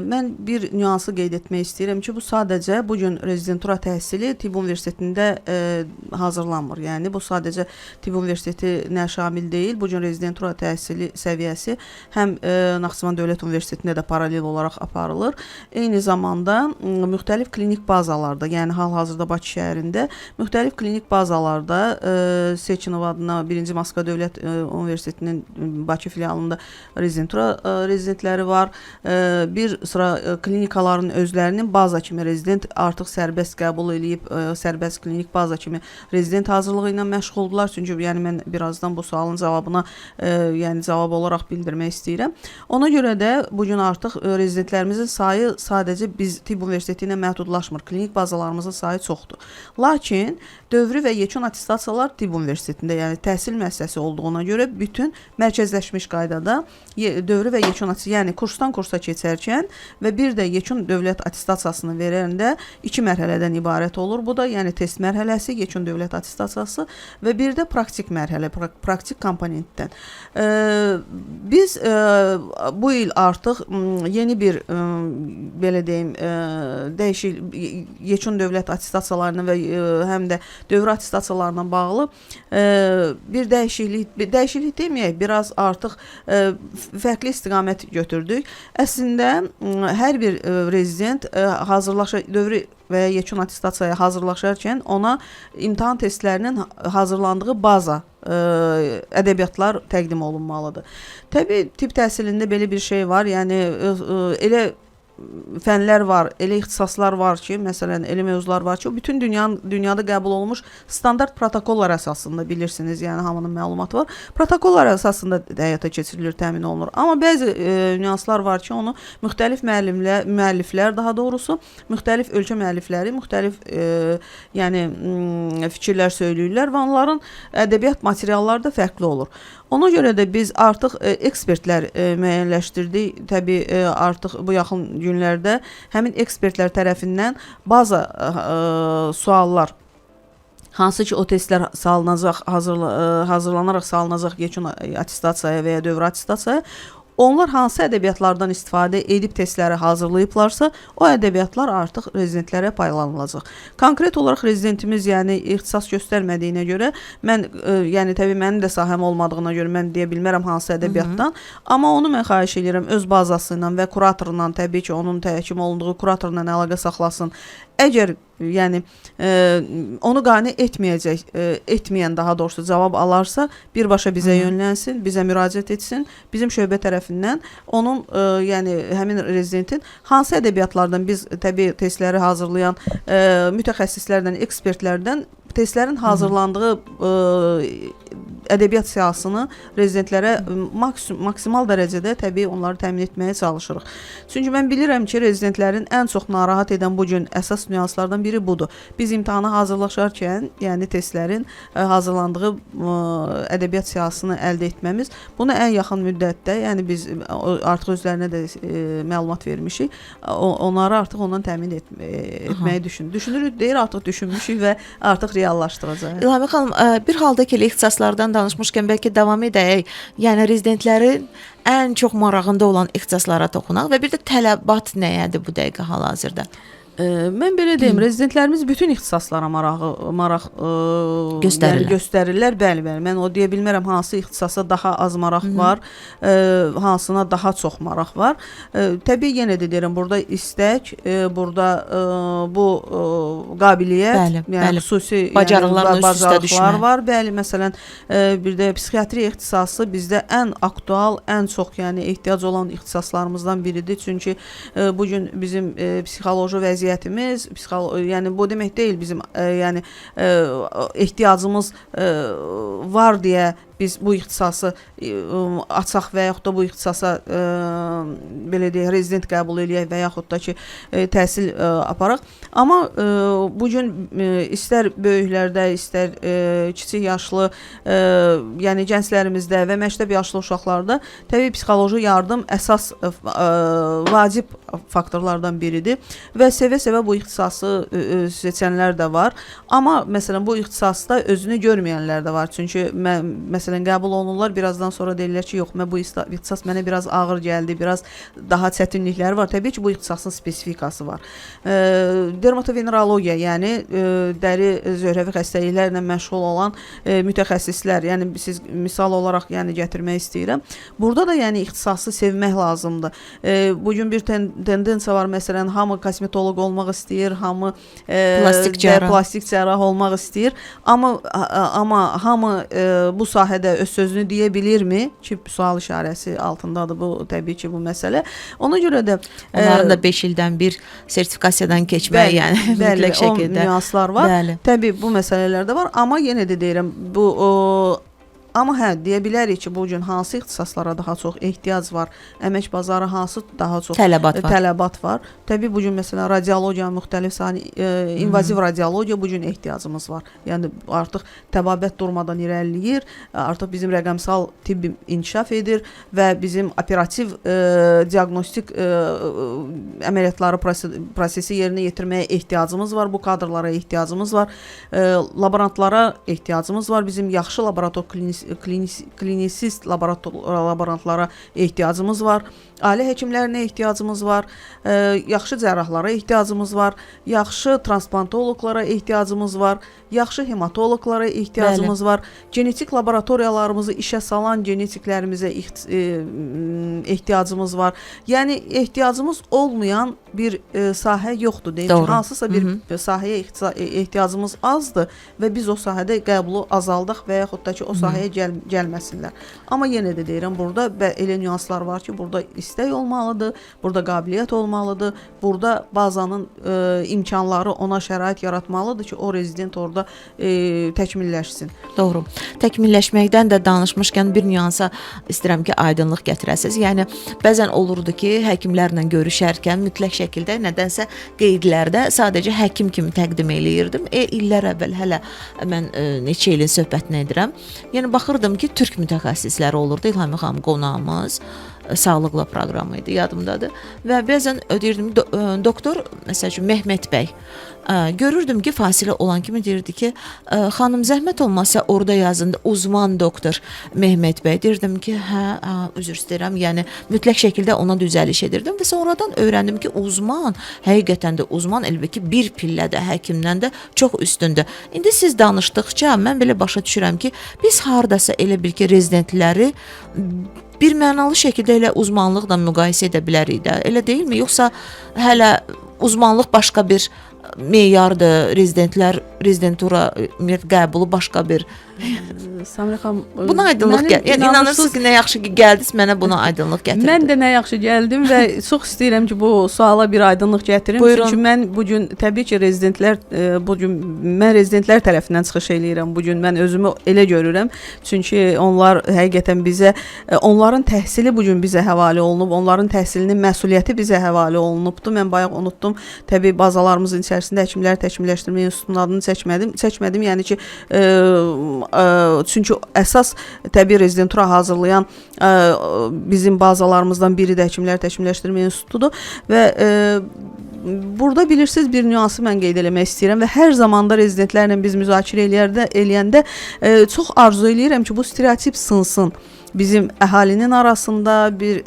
Mən bir nüansı qeyd etmək istəyirəm ki, bu sadəcə bu gün rezidentura təhsili Tibb Universitetində hazırlanmır. Yəni bu sadəcə Tibb Universitetinə şamil deyil. Bu gün rezidentura təhsili səviyyəsi həm Naxçıvan Dövlət Universitetində də paralel olaraq aparılır. Eyni zamanda müxtəlif klinik bazalarda, yəni hal-hazırda Bakı şəhərində müxtəlif klinik bazalarda Seçinov adına 1-ci Moskva Dövlət Universitetinin Bakı filialında rezidentura rezidentləri var. Bir sıra klinikaların özlərinin baza kimi rezident artıq sərbəst qəbul edib, sərbəst klinik baza kimi rezident hazırlığı ilə məşğuldurlar. Çünki yəni mən birazdan bu sualın cavabına yəni cavab olaraq bildirmək istəyirəm. Ona görə də bu gün artıq rezidentlərimizin sayı sadəcə biz Tibb Universiteti ilə məhdudlaşmır. Klinik bazalarımızın sayı çoxdur. Lakin dövrü və yekun attestasiyalar Tibb Universitetində, yəni təhsil müəssisəsi olduğuna görə bütün mərkəzləşmiş qaydada dövrü və yekun attestasiya, yəni kursdan kursa keçərkən və bir də yekun dövlət attestasiyasını verəndə 2 mərhələdən ibarət olur. Bu da yəni test mərhələsi, yekun dövlət attestasiyası və bir də praktik mərhələ, praktik komponentdən. Biz bu il artıq yeni bir belə deyim, yekun dövlət attestasiyalarına və həm də dövrü attestasiyalarına bağlı bir dəyişiklik deməyək, biraz artıq fərqli istiqamət götürdük. Əslində hər bir rezident dövrü və ya yekun atestasiyaya hazırlaşarkən ona imtahan testlərinin hazırlandığı baza ədəbiyyatlar təqdim olunmalıdır. Təbii tibb təhsilində belə bir şey var. Yəni elə fənlər var, elə ixtisaslar var ki, məsələn, elə mövzular var ki, o bütün dünyada qəbul olunmuş standart protokollar əsasında, bilirsiniz, yəni hamının məlumatı var. Protokollar əsasında həyata keçirilir, təmin olunur. Amma bəzi nüanslar var ki, onu müxtəlif müəlliflər, daha doğrusu, müxtəlif ölkə müəllifləri, müxtəlif yəni fikirlər söyləyirlər və onların ədəbiyyat materialları da fərqli olur. Ona görə də biz artıq ekspertlər müəyyənləşdirdik. Təbii artıq bu yaxın günlərdə həmin ekspertlər tərəfindən baza suallar, hansı ki o testlər hazırlanaraq salınacaq yekun attestasiyaya və ya dövrü attestasiyaya, onlar hansı ədəbiyyatlardan istifadə edib testləri hazırlayıblarsa, o ədəbiyyatlar artıq rezidentlərə paylanılacaq. Konkret olaraq rezidentimiz yəni ixtisas göstərmədiyinə görə, mən yəni təbii mənim də sahəm olmadığına görə mən deyə bilmərəm hansı ədəbiyyatdan, amma onu mən xahiş edirəm öz bazası ilə və kuratorundan, təbii ki onun təhkim olunduğu kuratorla əlaqə saxlasın. Əgər yəni onu qane etməyən daha doğrusu cavab alarsa, birbaşa bizə yönlənsin, bizə müraciət etsin. Bizim şöbə tərəfindən onun yəni həmin rezidentin hansı ədəbiyyatlardan biz təbii testləri hazırlayan mütəxəssislərdən, ekspertlərdən testlərin hazırlandığı ədəbiyyat siyahısını rezidentlərə maksimal dərəcədə təbii onları təmin etməyə çalışırıq. Çünki mən bilirəm ki, rezidentlərin ən çox narahat edən bu gün əsas nüanslardan biri budur. Biz imtahana hazırlaşarkən, yəni testlərin hazırlandığı ədəbiyyat siyahısını əldə etməmiz, bunu ən yaxın müddətdə, yəni biz artıq özlərinə də məlumat vermişik, onları artıq ondan təmin etməyi düşünürük, deyir artıq düşünmüşük və artıq reallaşdıracaq. İlhami xanım, bir halda ki, ixtisaslardan danışmışkən bəlkə davam edək. Yəni rezidentlərin ən çox marağında olan ixtisaslara toxunaq və bir də tələbat nəyədir bu dəqiqə hal-hazırda? Mən belə deyim, rezidentlərimiz bütün ixtisaslara maraq göstərirlər. Bəli. Mən o deyə bilmərəm hansı ixtisasa daha az maraq var, hansına daha çox maraq var. Təbii yenə də deyirəm, burada istək, burada bu qabiliyyət, yəni xüsusi bacarıqlar var. Bəli, məsələn, bir də psixiatriya ixtisası bizdə ən aktual, ən çox yəni ehtiyac olan ixtisaslarımızdan biridir. Çünki bu gün bizim psixoloji vəziyyətimiz, yəni bu demək deyil bizim yəni ehtiyacımız var deyə biz bu ixtisası açaq və yaxud da bu ixtisasa belə deyək, rezident qəbul eləyək və yaxud da ki, təhsil aparaq. Amma bu gün istər böyüklərdə, istər kiçik yaşlı, yəni gənclərimizdə və məktəb yaşlı uşaqlarda təbii psixoloji yardım əsas vacib faktorlardan biridir və sevə-sevə bu ixtisası seçənlər də var. Amma məsələn bu ixtisasda özünü görməyənlər də var. Çünki məsələn qəbul olunurlar, birazdan sonra deyirlər ki, yox, bu ixtisas mənə biraz ağır gəldi, biraz daha çətinlikləri var. Təbii ki, bu ixtisasın spesifikası var. Dermatovenerologiya, yəni dəri zöhrəvi xəstəliklərlə məşğul olan mütəxəssislər, yəni siz misal olaraq yəni gətirmək istəyirəm. Burada da yəni ixtisası sevmək lazımdır. Bu gün bir tendensiya var, məsələn, hamı kosmetoloq olmaq istəyir, hamı plastik cərrah olmaq istəyir, amma hamı bu sahədə öz sözünü deyə bilirmi ki, sual işarəsi altındadır bu təbii ki bu məsələ. Ona görə də onların da 5 ildən bir sertifikasiyadan keçmək, yəni mütləq şəkildə o nüanslar var. Bəli. Təbii bu məsələlər də var, amma yenə də deyirəm bu amma deyə bilərik ki, bu gün hansı ixtisaslara daha çox ehtiyac var, əmək bazarı hansı daha çox tələbat var. Təbii bu gün məsələn radiologiya, müxtəlif invaziv radiologiya bu gün ehtiyacımız var. Yəni artıq təbabət durmadan irəliləyir, artıq bizim rəqəmsal tibb inkişaf edir və bizim operativ diaqnostik əməliyyatları prosesi yerinə yetirməyə ehtiyacımız var. Bu kadrlara ehtiyacımız var. Laborantlara ehtiyacımız var. Bizim yaxşı laborator klinisist laborantlara ehtiyacımız var. Ailə həkimlərinə ehtiyacımız var. Yaxşı cərrahlara ehtiyacımız var. Yaxşı transplantoloqlara ehtiyacımız var. Yaxşı hematoloqlara ehtiyacımız var. Genetik laboratoriyalarımızı işə salan genetiklərimizə ehtiyacımız var. Yəni ehtiyacımız olmayan bir sahə yoxdur deyim ki, hansısa bir sahəyə ehtiyacımız azdır və biz o sahədə qəbulu azaldıq və yaxud da ki o sahəyə gəlməsinlər. Amma yenə də deyirəm, burada elə nüanslar var ki, burada istək olmalıdır, burada qabiliyyət olmalıdır, burada bazanın imkanları ona şərait yaratmalıdır ki, o rezident orada təkmilləşsin. Doğru. Təkmilləşməkdən də danışmışkən bir nüansa istəyirəm ki, aydınlıq gətirəsiniz. Yəni bəzən olurdu ki, həkimlərlə görüşərkən mütləq şəkildə nədənsə qeydlərdə sadəcə həkim kimi təqdim eləyirdim. İllər əvvəl hələ mən neçə ilin söhbətini edirəm. Yəni baxırdım ki, türk mütəxəssisləri olurdu. İlham xanım qonağımız, sağlıqla proqramı idi, yadımdadır. Və bəzən deyirdim, doktor, məsəl üçün Mehmet bəy, görürdüm ki, fasilə olan kimi deyirdi ki, xanım zəhmət olmasa orada yazında uzman doktor Mehmet bəy. Deyirdim ki, üzr istəyirəm, yəni mütləq şəkildə ona düzəliş edirdim və sonradan öyrəndim ki, uzman, həqiqətən də uzman əlbəttə bir pillə də həkimdən də çox üstündür. İndi siz danışdıqca mən belə başa düşürəm ki, biz hardasa elə bil ki, rezidentləri bir mənalı şəkildə elə uzmanlıqla müqayisə edə bilərik də, elə deyilmi? Yoxsa hələ uzmanlıq başqa bir meyardır, rezidentura qəbulu başqa bir. Samira xanım, buna aydınlıq yəni inanırsınız ki, nə yaxşı ki gəldiniz, mənə buna aydınlıq gətirdiniz. Mən də nə yaxşı gəldim və çox istəyirəm ki, bu suala bir aydınlıq gətirim. Buyurun. Çünki mən bu gün təbii ki, rezidentlər mən rezidentlər tərəfindən çıxış eləyirəm. Bu gün mən özümü elə görürəm. Çünki onlar həqiqətən bizə onların təhsili bu gün bizə həvalə olunub, onların təhsilinin məsuliyyəti bizə həvalə olunubdu. Mən bayaq unutdum. Təbii bazalarımızın içərisində həkimlər təkmilləşdirmə institutunun adını çəkmədim. Yəni ki, çünki əsas təbii rezidentura hazırlayan bizim bazalarımızdan biri də həkimlər təkmilləşdirmə institutudur və burada bilirsiniz bir nüansı mən qeyd eləmək istəyirəm və hər zamanda rezidentlərlə biz müzakirə eləyəndə çox arzu eləyirəm ki, bu stereotip sınsın. Bizim əhalinin arasında, bir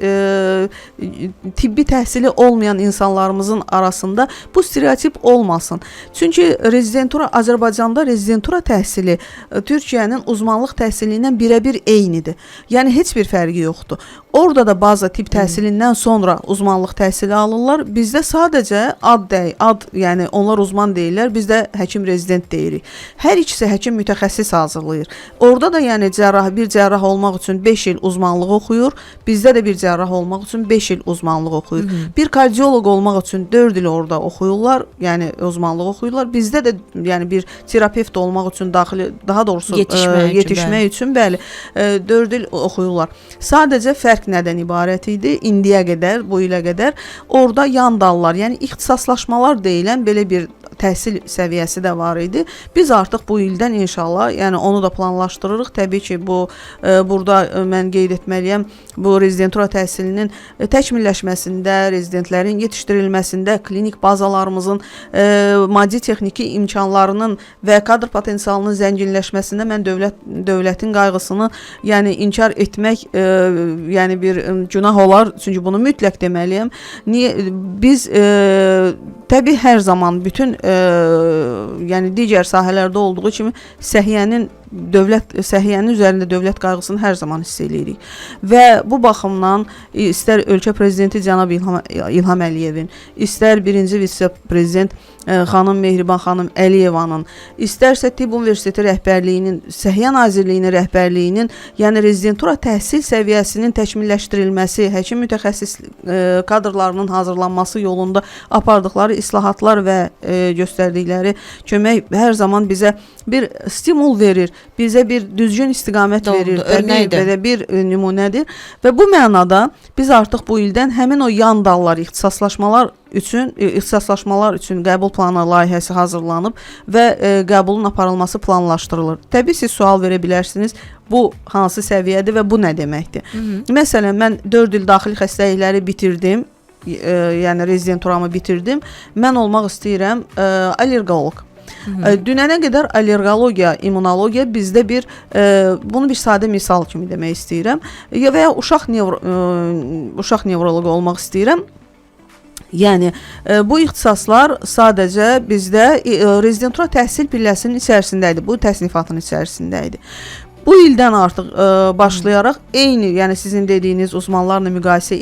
tibbi təhsili olmayan insanlarımızın arasında bu stereotip olmasın. Çünki rezidentura, Azərbaycanda rezidentura təhsili Türkiyənin uzmanlıq təhsili ilə birəbir eynidir. Yəni heç bir fərqi yoxdur. Orada da baza tibb təhsilindən sonra uzmanlıq təhsili alırlar. Bizdə sadəcə ad, yəni onlar uzman deyirlər, bizdə həkim rezident deyirik. Hər ikisi həkim mütəxəssis hazırlayır. Orada da yəni bir cərrah olmaq üçün 5 5 il uzmanlıq oxuyur. Bizdə də bir cərrah olmaq üçün 5 il uzmanlıq oxuyur. Bir kardioloq olmaq üçün 4 il orada oxuyurlar, yəni uzmanlıq oxuyurlar. Bizdə də yəni bir terapevt olmaq üçün daha doğrusu yetişmək üçün bəli 4 il oxuyurlar. Sadəcə fərq nədən ibarət idi? İndiyə qədər, bu ilə qədər orada yan dallar, yəni ixtisaslaşmalar deyilən belə bir təhsil səviyyəsi də var idi. Biz artıq bu ildən inşallah, yəni onu da planlaşdırırıq. Təbii ki, bu burada mən qeyd etməliyəm, bu rezidentura təhsilinin təkmilləşməsində, rezidentlərin yetişdirilməsində, klinik bazalarımızın maddi texniki imkanlarının və kadr potensialının zənginləşməsində mən dövlətin qayğısını, yəni inkar etmək, yəni bir günah olar. Çünki bunu mütləq deməliyəm. Niyə biz təbii hər zaman bütün yəni digər sahələrdə olduğu kimi səhiyyənin üzərində dövlət qayğısını hər zaman hiss eləyirik. Və bu baxımdan istər ölkə prezidenti cənab İlham Əliyevin, istər birinci vitse-prezident xanım Mehriban xanım Əliyevanın, istərsə Tibb Universiteti rəhbərliyinin, Səhiyyə Nazirliyinin rəhbərliyinin, yəni rezidentura təhsil səviyyəsinin təkmilləşdirilməsi, həkim mütəxəssis kadrlarının hazırlanması yolunda apardıqları islahatlar və göstərdikləri kömək hər zaman bizə bir stimul verir, bizə bir düzgün istiqamət verir, təbii bir nümunədir və bu mənada biz artıq bu ildən həmin o yan dallar, ixtisaslaşmalar üçün qəbul planı layihəsi hazırlanıb və qəbulun aparılması planlaşdırılır. Təbii siz sual verə bilərsiniz, bu hansı səviyyədir və bu nə deməkdir? Məsələn, mən 4 il daxili xəstəlikləri bitirdim, yəni rezidenturamı bitirdim. Mən olmaq istəyirəm allergoloq. Dünənə qədər allergologiya, immunologiya bizdə bunu bir sadə misal kimi demək istəyirəm və ya uşaq nevroloqu olmaq istəyirəm. Yəni, bu ixtisaslar sadəcə bizdə rezidentura təhsil pilləsinin içərisində idi, bu təsnifatın içərisində idi. Bu ildən artıq başlayaraq eyni, yəni sizin dediyiniz uzmanlıqla müqayisə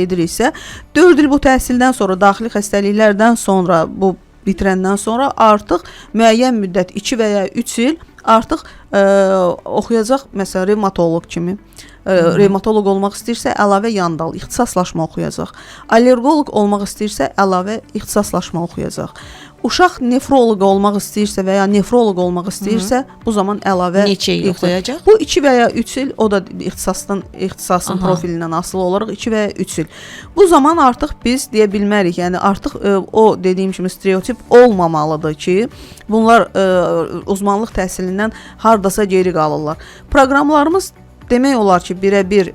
ediriksə, 4 il bu təhsildən sonra, daxili xəstəliklərdən sonra, bu bitirəndən sonra artıq müəyyən müddət 2 və ya 3 il artıq oxuyacaq, məsələn, revmatoloq kimi. Revmatoloq olmaq istəyirsə, əlavə yan dal, ixtisaslaşma oxuyacaq. Allergoloq olmaq istəyirsə, əlavə ixtisaslaşma oxuyacaq. Uşaq nefroloq olmaq istəyirsə və ya nefroloq olmaq istəyirsə, bu zaman əlavə neçə il oxuyacaq? Bu 2 və ya 3 il, o da ixtisasın profilindən asılı olaraq 2 və ya 3 il. Bu zaman artıq biz deyə bilmərik, yəni artıq o dediyim kimi stereotip olmamalıdır ki, bunlar uzmanlıq təhsilindən hardasa geri qalırlar. Proqramlarımız demək olar ki, birə-bir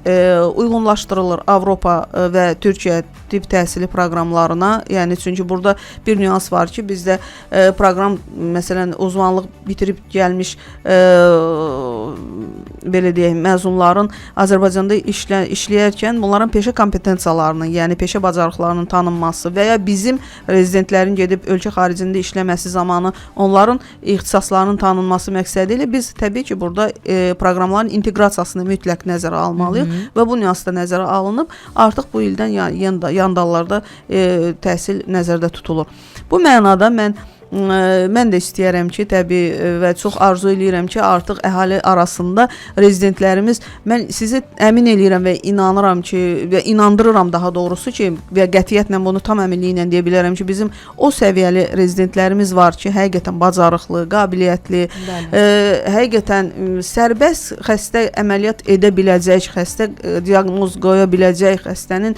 uyğunlaşdırılır Avropa və Türkiyə tibb təhsili proqramlarına. Yəni, çünki burada bir nüans var ki, bizdə proqram, məsələn, uzmanlıq bitirib gəlmiş belə deyək, məzunların Azərbaycanda işləyərkən bunların peşə kompetensiyalarının, yəni peşə bacarıqlarının tanınması və ya bizim rezidentlərin gedib ölkə xaricində işləməsi zamanı onların ixtisaslarının tanınması məqsədi ilə biz təbii ki, burada proqramların inteqrasiyasını mütləq nəzərə almalıyıq və bu nüansda nəzərə alınıb artıq bu ildən yan dallarda təhsil nəzərdə tutulur. Bu mənada mən də istəyərəm ki, təbii və çox arzu eləyirəm ki, artıq əhali arasında rezidentlərimiz, mən sizi əmin eləyirəm və inanıram ki, və inandırıram daha doğrusu ki, və qətiyyətlə bunu tam əminliklə deyə bilərəm ki, bizim o səviyyəli rezidentlərimiz var ki, həqiqətən bacarıqlı, qabiliyyətli, həqiqətən sərbəst xəstə əməliyyat edə biləcək, xəstə diaqnoz qoya biləcək, xəstənin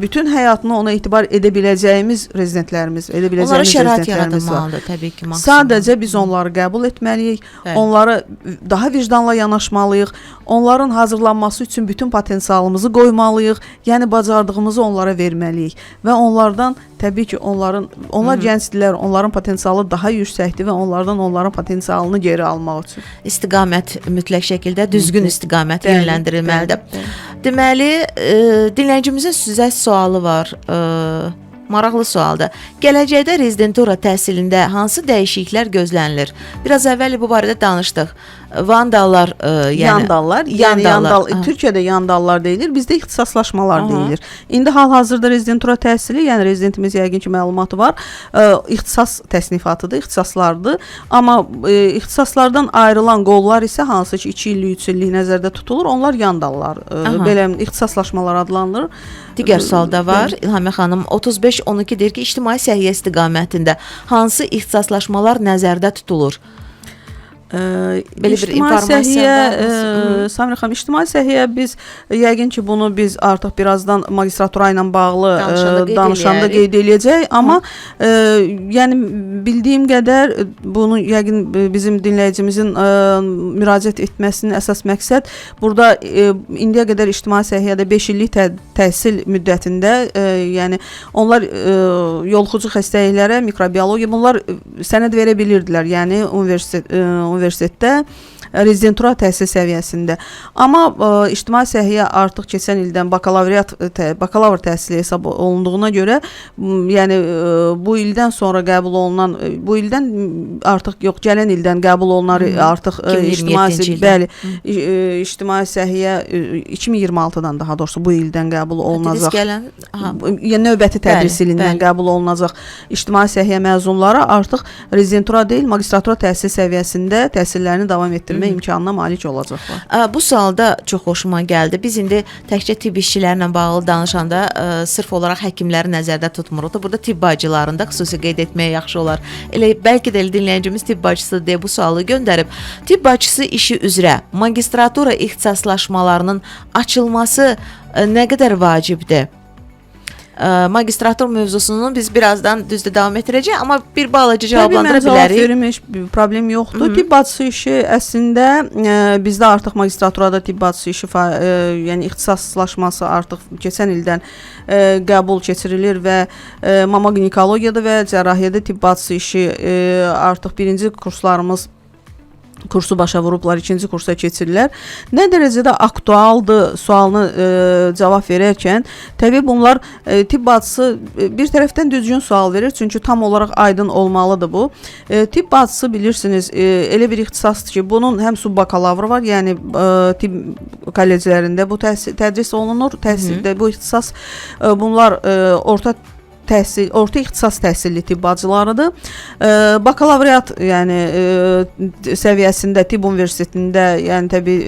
bütün həyatını ona etibar edə biləcəyimiz rezidentlərimiz, onlara şərait yaradılmalıdır, təbii ki. Sadəcə biz onları qəbul etməliyik, onlara daha vicdanla yanaşmalıyıq, onların hazırlanması üçün bütün potensialımızı qoymalıyıq, yəni bacardığımızı onlara verməliyik və onlardan təbii ki, onlar gəncdirlər, onların potensialı daha yüksəkdir və onların potensialını geri almaq üçün. İstiqamət mütləq şəkildə düzgün istiqamət yönləndirilməlidir. Deməli, dinləyicimizin sizə sualı var. Maraqlı sualdır. Gələcəkdə rezidentura təhsilində hansı dəyişikliklər gözlənilir? Biraz əvvəl bu barədə danışdıq. vandallar, yəni Yandallar, yəni Yandallar, aha. Türkiyədə yandallar deyilir, bizdə ixtisaslaşmalar Aha. deyilir. İndi hal-hazırda rezidentura təhsili, yəni rezidentimiz yəqin ki məlumatı var, ixtisas təsnifatıdır, ixtisaslardır. Amma ixtisaslardan ayrılan qollar isə hansı ki 2 illik, 3 illik nəzərdə tutulur, onlar yandallar, belə ixtisaslaşmalar adlanılır. digər sual da var. İlhamiyə xanım 35-12 deyir ki, ictimai səhiyyə istiqamətində hansı ixtisaslaşmalar nəzərdə tutulur? Belə bir informasiya var. Samir xanım, ictimai səhiyyə biz yəqin ki bunu biz artıq birazdan magistratura ilə bağlı danışanda qeyd eləyəcək, amma yəni bildiyim qədər bunu yəqin bizim dinləyicimizin müraciət etməsinin əsas məqsəd burada indiyə qədər ictimai səhiyyədə 5 illik təhsil müddətində yəni onlar yoluxucu xəstəliklərə, mikrobiologiya bunlar sənəd verə bilirdilər. Yəni universitetdə rezidentura təhsil səviyyəsində. Amma ictimai səhiyyə artıq keçən ildən bakalavr təhsili hesab olunduğuna görə, yəni bu ildən sonra qəbul olunan, bu ildən artıq yox, gələn ildən qəbul olunan artıq ictimai səhiyyə 2026-dan daha doğrusu bu ildən qəbul olunacaq. Yəni növbəti tədris ilindən qəbul olunacaq ictimai səhiyyə məzunları artıq rezidentura deyil, magistratura təhsil səviyyəsində təhsillərini davam etdirmək imkanına malik olacaqlar. Bu sualda çox xoşuma gəldi. Biz indi təkcə tibb işçilərlə bağlı danışanda sırf olaraq həkimləri nəzərdə tutmuruq da. Burada tibb bacılarını da xüsusi qeyd etmək yaxşı olar. Elə bəlkə də dinləyicimiz tibb bacısı deyə bu sualı göndərib. Tibb bacısı işi üzrə magistratura ixtisaslaşmalarının açılması nə qədər vacibdir? Magistratur mövzusunu biz birazdan düzdür davam etdirəcəyik, amma bir balaca cavablandıra bilərik. Cavab verim, heç bir problem yoxdur. Tibb bacısı işi əslində bizdə artıq magistraturada tibb bacısı işi yəni ixtisaslaşması artıq keçən ildən qəbul keçirilir və mamaginekologiyada və cərrahiyyədə tibb bacısı işi artıq birinci kurslarımız kursu başa vurublar, ikinci kursa keçirlər. Nə dərəcədə aktualdır sualını cavab verərkən, təbii bunlar tibb bacısı bir tərəfdən düzgün sual verir, çünki tam olaraq aydın olmalıdır bu. Tibb bacısı bilirsiniz, elə bir ixtisasdır ki, bunun həm subbakalavrı var, yəni tibb kolleclərində bu tədris olunur, təhsildə bu ixtisas, bunlar orta ixtisas təhsilli tibb bacılarıdır. Bakalavriat, yəni səviyyəsində tibb universitetində, yəni təbii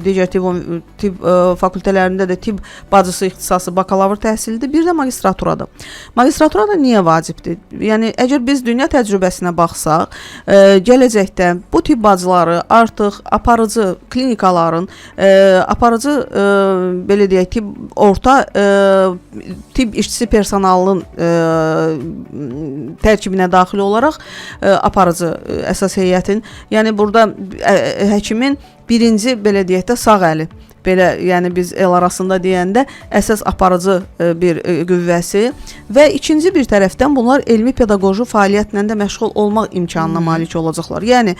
digər tibb fakültələrində də tibb bacısı ixtisası bakalavr təhsilidir. Bir də magistraturada. Magistraturada niyə vacibdir? Yəni əgər biz dünya təcrübəsinə baxsaq, gələcəkdə bu tibb bacıları artıq aparıcı klinikaların, aparıcı belə deyək, orta tibb işçisi personalının tərkibinə daxil olaraq aparıcı əsas heyətin, yəni burada həkimin birinci belə deyək də sağ əli, belə yəni biz el arasında deyəndə əsas aparıcı bir qüvvəsi və ikinci bir tərəfdən bunlar elmi pedaqoji fəaliyyətlə də məşğul olmaq imkanına malik olacaqlar. Yəni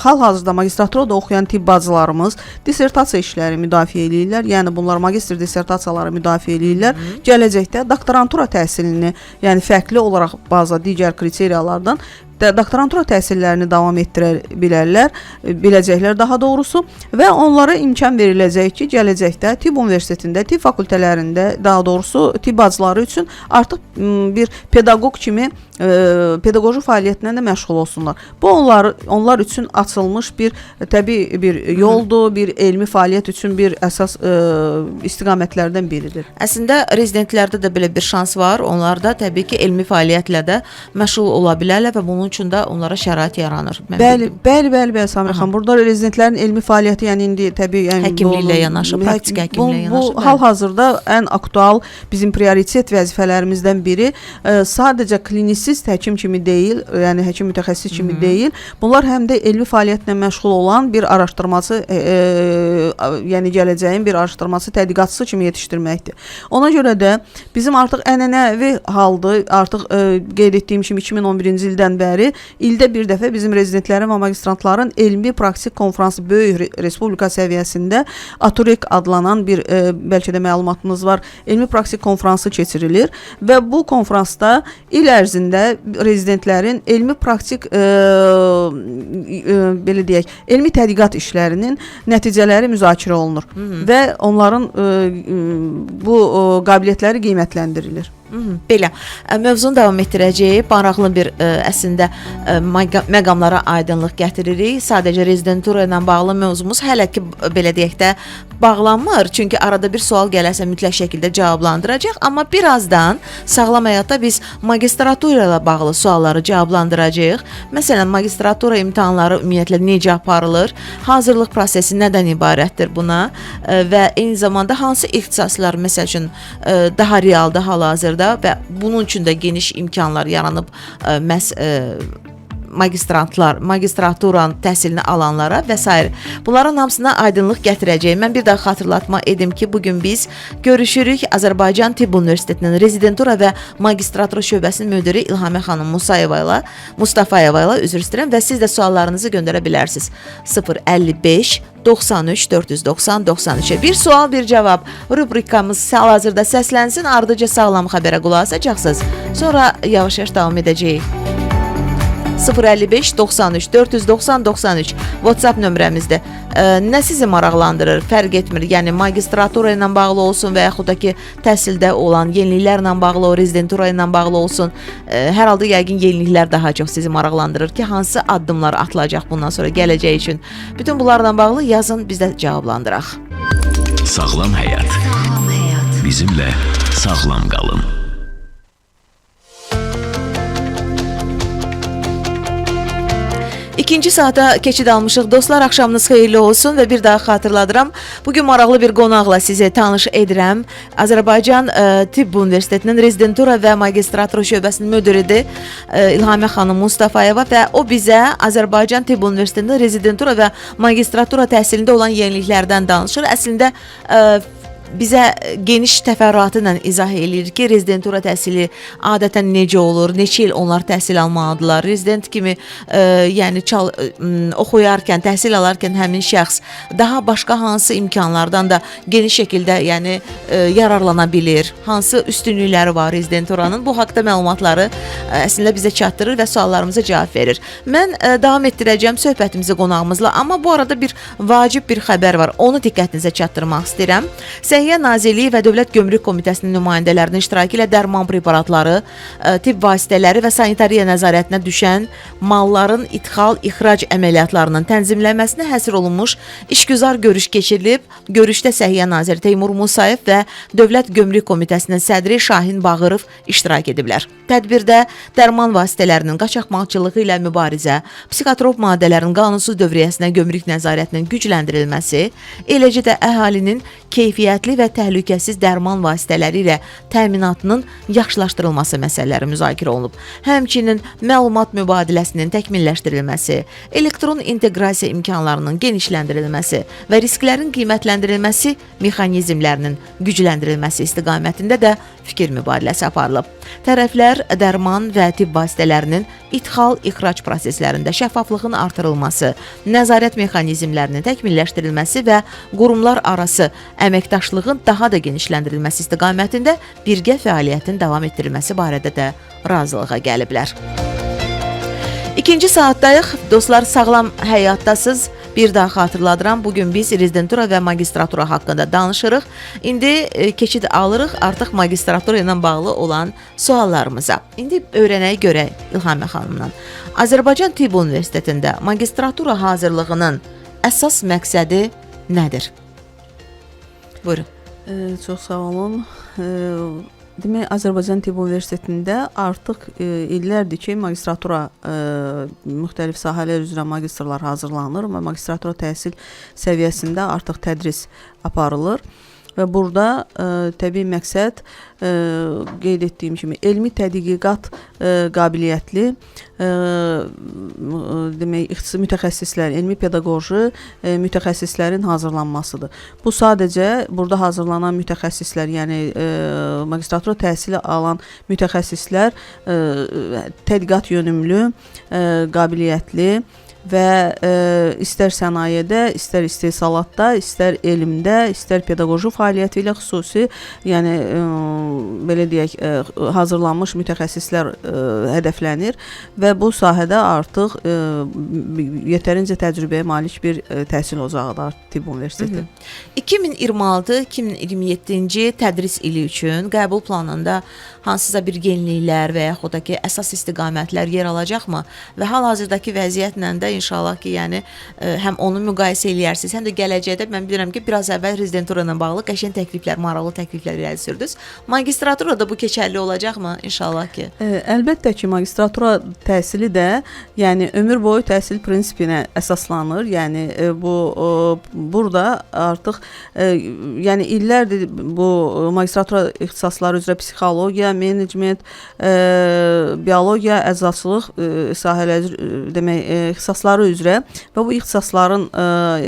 hal-hazırda magistraturada oxuyan tibb bacılarımız dissertasiya işləri müdafiə eləyirlər. Yəni bunlar magistr dissertasiyaları müdafiə eləyirlər. Gələcəkdə doktorantura təhsilini, yəni fərqli olaraq bazı digər kriteriyalardan doktorantura təhsillərini davam etdirə biləcəklər daha doğrusu və onlara imkan veriləcək ki, gələcəkdə tibb universitetində, tibb fakültələrində, daha doğrusu tibb bacıları üçün artıq bir pedaqoq kimi pedaqoji fəaliyyətlə də məşğul olsunlar. Bu onlar üçün açılmış bir təbii bir yoldur, bir elmi fəaliyyət üçün bir əsas istiqamətlərdən biridir. Əslində rezidentlərdə də belə bir şans var. Onlar da təbii ki, elmi fəaliyyətlə də məşğul ola bilərlər və bunun üçün də onlara şərait yaranır. Bəli, Samir xanım. Burada rezidentlərin elmi fəaliyyəti, yəni indi təbii həkimliklə yanaşı, praktik həkimliklə yanaşı. Hal-hazırda ən aktual bizim prioritet vəzifələrimizdən biri sadəcə klinisist həkim kimi deyil, yəni həkim mütəxəssis kimi deyil. Bunlar həm də elmi fəaliyyətlə məşğul olan bir araşdırmacı, yəni gələcəyin bir araşdırmacı, tədqiqatçısı kimi yetişdirməkdir. Ona görə də bizim artıq ənənəvi haldır, artıq qeyd etdiyim kimi 2011-ci ildən bəri ildə bir dəfə bizim rezidentlərin və magistrantların elmi praktik konfransı böyük respublika səviyyəsində ATUREK adlanan bir bəlkə də məlumatınız var, elmi praktik konfransı keçirilir və bu konfransda il ərzində əslində rezidentlərin elmi praktik belə deyək, elmi tədqiqat işlərinin nəticələri müzakirə olunur və onların bu qabiliyyətləri qiymətləndirilir. Belə, mövzunu davam etdirəcəyik. Maraqlı bir əslində məqamlara aydınlıq gətiririk. Sadəcə rezidentura ilə bağlı mövzumuz hələ ki belə deyək də bağlanmır. Çünki arada bir sual gələrsə mütləq şəkildə cavablandıracaq. Amma birazdan sağlam həyatda biz magistratura ilə bağlı sualları cavablandıracağıq. Məsələn, magistratura imtahanları ümumiyyətlə necə aparılır? Hazırlıq prosesi nədən ibarətdir buna? Və eyni zamanda hansı ixtisaslar məsəl üçün daha realdır hal-hazırda və bunun üçün də geniş imkanlar yaranıb məhz magistraturanın təhsilini alanlara və s. Bunların hamısına aydınlıq gətirəcəyim. Mən bir daha xatırlatma edim ki, bugün biz görüşürük Azərbaycan Tibb Universitetinin rezidentura və magistratura şöbəsinin müdiri İlhamə xanım Mustafayeva ilə üzr istəyirəm və siz də suallarınızı göndərə bilərsiniz. 055 93 490 93. Bir sual, bir cavab rubrikamız hal-hazırda səslənsin, ardıca sağlam xəbərə qulaq asacaqsınız. Sonra yavaş-yavaş davam edəcəyik. 055 93 490 93 WhatsApp nömrəmizdir. Nə sizi maraqlandırır? Fərq etmir. Yəni magistratura ilə bağlı olsun və yaxud da ki təhsildə olan yeniliklərlə bağlı, rezidentura ilə bağlı olsun. Hər halda yəqin yeniliklər daha çox sizi maraqlandırır ki, hansı addımlar atılacaq bundan sonra gələcək üçün. Bütün bunlarla bağlı yazın, biz də cavablandıraq. Sağlam həyat. Sağlam həyat. Bizimlə sağlam qalın. İkinci saata keçid almışıq. Dostlar, axşamınız xeyirli olsun və bir daha xatırladıram. Bugün maraqlı bir qonaqla sizə tanış edirəm. Azərbaycan Tibb Universitetinin rezidentura və magistratura şöbəsinin müdiridir İlhamə xanım Mustafayeva və o bizə Azərbaycan Tibb Universitetinin rezidentura və magistratura təhsilində olan yeniliklərdən danışır. Əslində bizə geniş təfərrüatı ilə izah eləyir ki, rezidentura təhsili adətən necə olur, neçə il onlar təhsil almalıdırlar. Rezident kimi yəni oxuyarkən, təhsil alarkən həmin şəxs daha başqa hansı imkanlardan da geniş şəkildə yəni yararlana bilir, hansı üstünlükləri var rezidenturanın. Bu haqqda məlumatları əslində bizə çatdırır və suallarımıza cavab verir. Mən davam etdirəcəm söhbətimizi qonağımızla, amma bu arada bir vacib bir xəbər var. Onu diqqətinizə çatdırmaq istəyirəm. Səhiyyə Nazirliyi və Dövlət Gömrük Komitəsinin nümayəndələrinin iştirakı ilə dərman preparatları, tibb vasitələri və sanitariya nəzarətinə düşən malların ixal-ixrac əməliyyatlarının tənzimlənməsinə həsr olunmuş işgüzar görüş keçirilib. Görüşdə Səhiyyə Naziri Teymur Musayev və Dövlət Gömrük Komitəsinin sədri Şahin Bağırov iştirak ediblər. Tədbirdə dərman vasitələrinin qaçaqmalçılığı ilə mübarizə, psixotrop maddələrin qanunsuz dövriyyəsinə gömrük nəzarətinin gücləndirilməsi, eləcə də əhalinin keyfiyyətli və təhlükəsiz dərman vasitələri ilə təminatının yaxşılaşdırılması məsələləri müzakirə olunub. Həmçinin məlumat mübadiləsinin təkmilləşdirilməsi, elektron inteqrasiya imkanlarının genişləndirilməsi və risklərin qiymətləndirilməsi mexanizmlərinin gücləndirilməsi istiqamətində də fikir mübadiləsi aparılıb. Tərəflər dərman və tibb vasitələrinin ixal-ixrac proseslərində şəffaflığın artırılması, nəzarət mexanizmlərinin təkmilləşdirilməsi və qurumlar arası əməkdaşlığın daha da genişləndirilməsi istiqamətində birgə fəaliyyətin davam etdirilməsi barədə də razılığa gəliblər. İkinci saatdayıq. Dostlar, sağlam həyatdasınız. Bir daha xatırladıram, bugün biz rezidentura və magistratura haqqında danışırıq. İndi keçid alırıq artıq magistratura ilə bağlı olan suallarımıza. İndi öyrənək görək İlhamə xanımdan. Azərbaycan Tibb Universitetində magistratura hazırlığının əsas məqsədi nədir? Buyurun. Çox sağ olun. Demək, Azərbaycan Tibb Universitetində artıq illərdir ki, magistratura müxtəlif sahələr üzrə magistrlar hazırlanır və magistratura təhsil səviyyəsində artıq tədris aparılır. Və burada təbii məqsəd qeyd etdiyim kimi elmi tədqiqat qabiliyyətli demək mütəxəssislər, elmi pedaqoji mütəxəssislərin hazırlanmasıdır. Bu sadəcə burada hazırlanan mütəxəssislər, yəni magistratura təhsili alan mütəxəssislər tədqiqat yönümlü, qabiliyyətli və istər sənayedə, istər istehsalatda, istər elmdə, istər pedaqoji fəaliyyəti ilə xüsusi, yəni belə deyək, hazırlanmış mütəxəssislər hədəflənir və bu sahədə artıq yetərincə təcrübəyə malik bir təhsil ocağıdır Tibb Universiteti. 2026-2027-ci tədris ili üçün qəbul planında hansısa bir yeniliklər və yaxud da ki, əsas istiqamətlər yer alacaqmı? Və hal-hazırdakı vəziyyətlə də inşallah ki, yəni həm onu müqayisə eləyərsiniz, həm də gələcəkdə mən bilirəm ki, biraz əvvəl rezidentura ilə bağlı qəşəng təkliflər, maraqlı təkliflər irəli sürdünüz. Magistraturada bu keçərli olacaqmı? İnşallah ki. Əlbəttə ki, magistratura təhsili də, yəni ömür boyu təhsil prinsipinə əsaslanır. Yəni burada artıq yəni illərdir bu magistratura ixtisasları üzrə psixologiya, menecment, biologiya, əczaçılıq sahələri demək ixtisasları üzrə və bu ixtisasların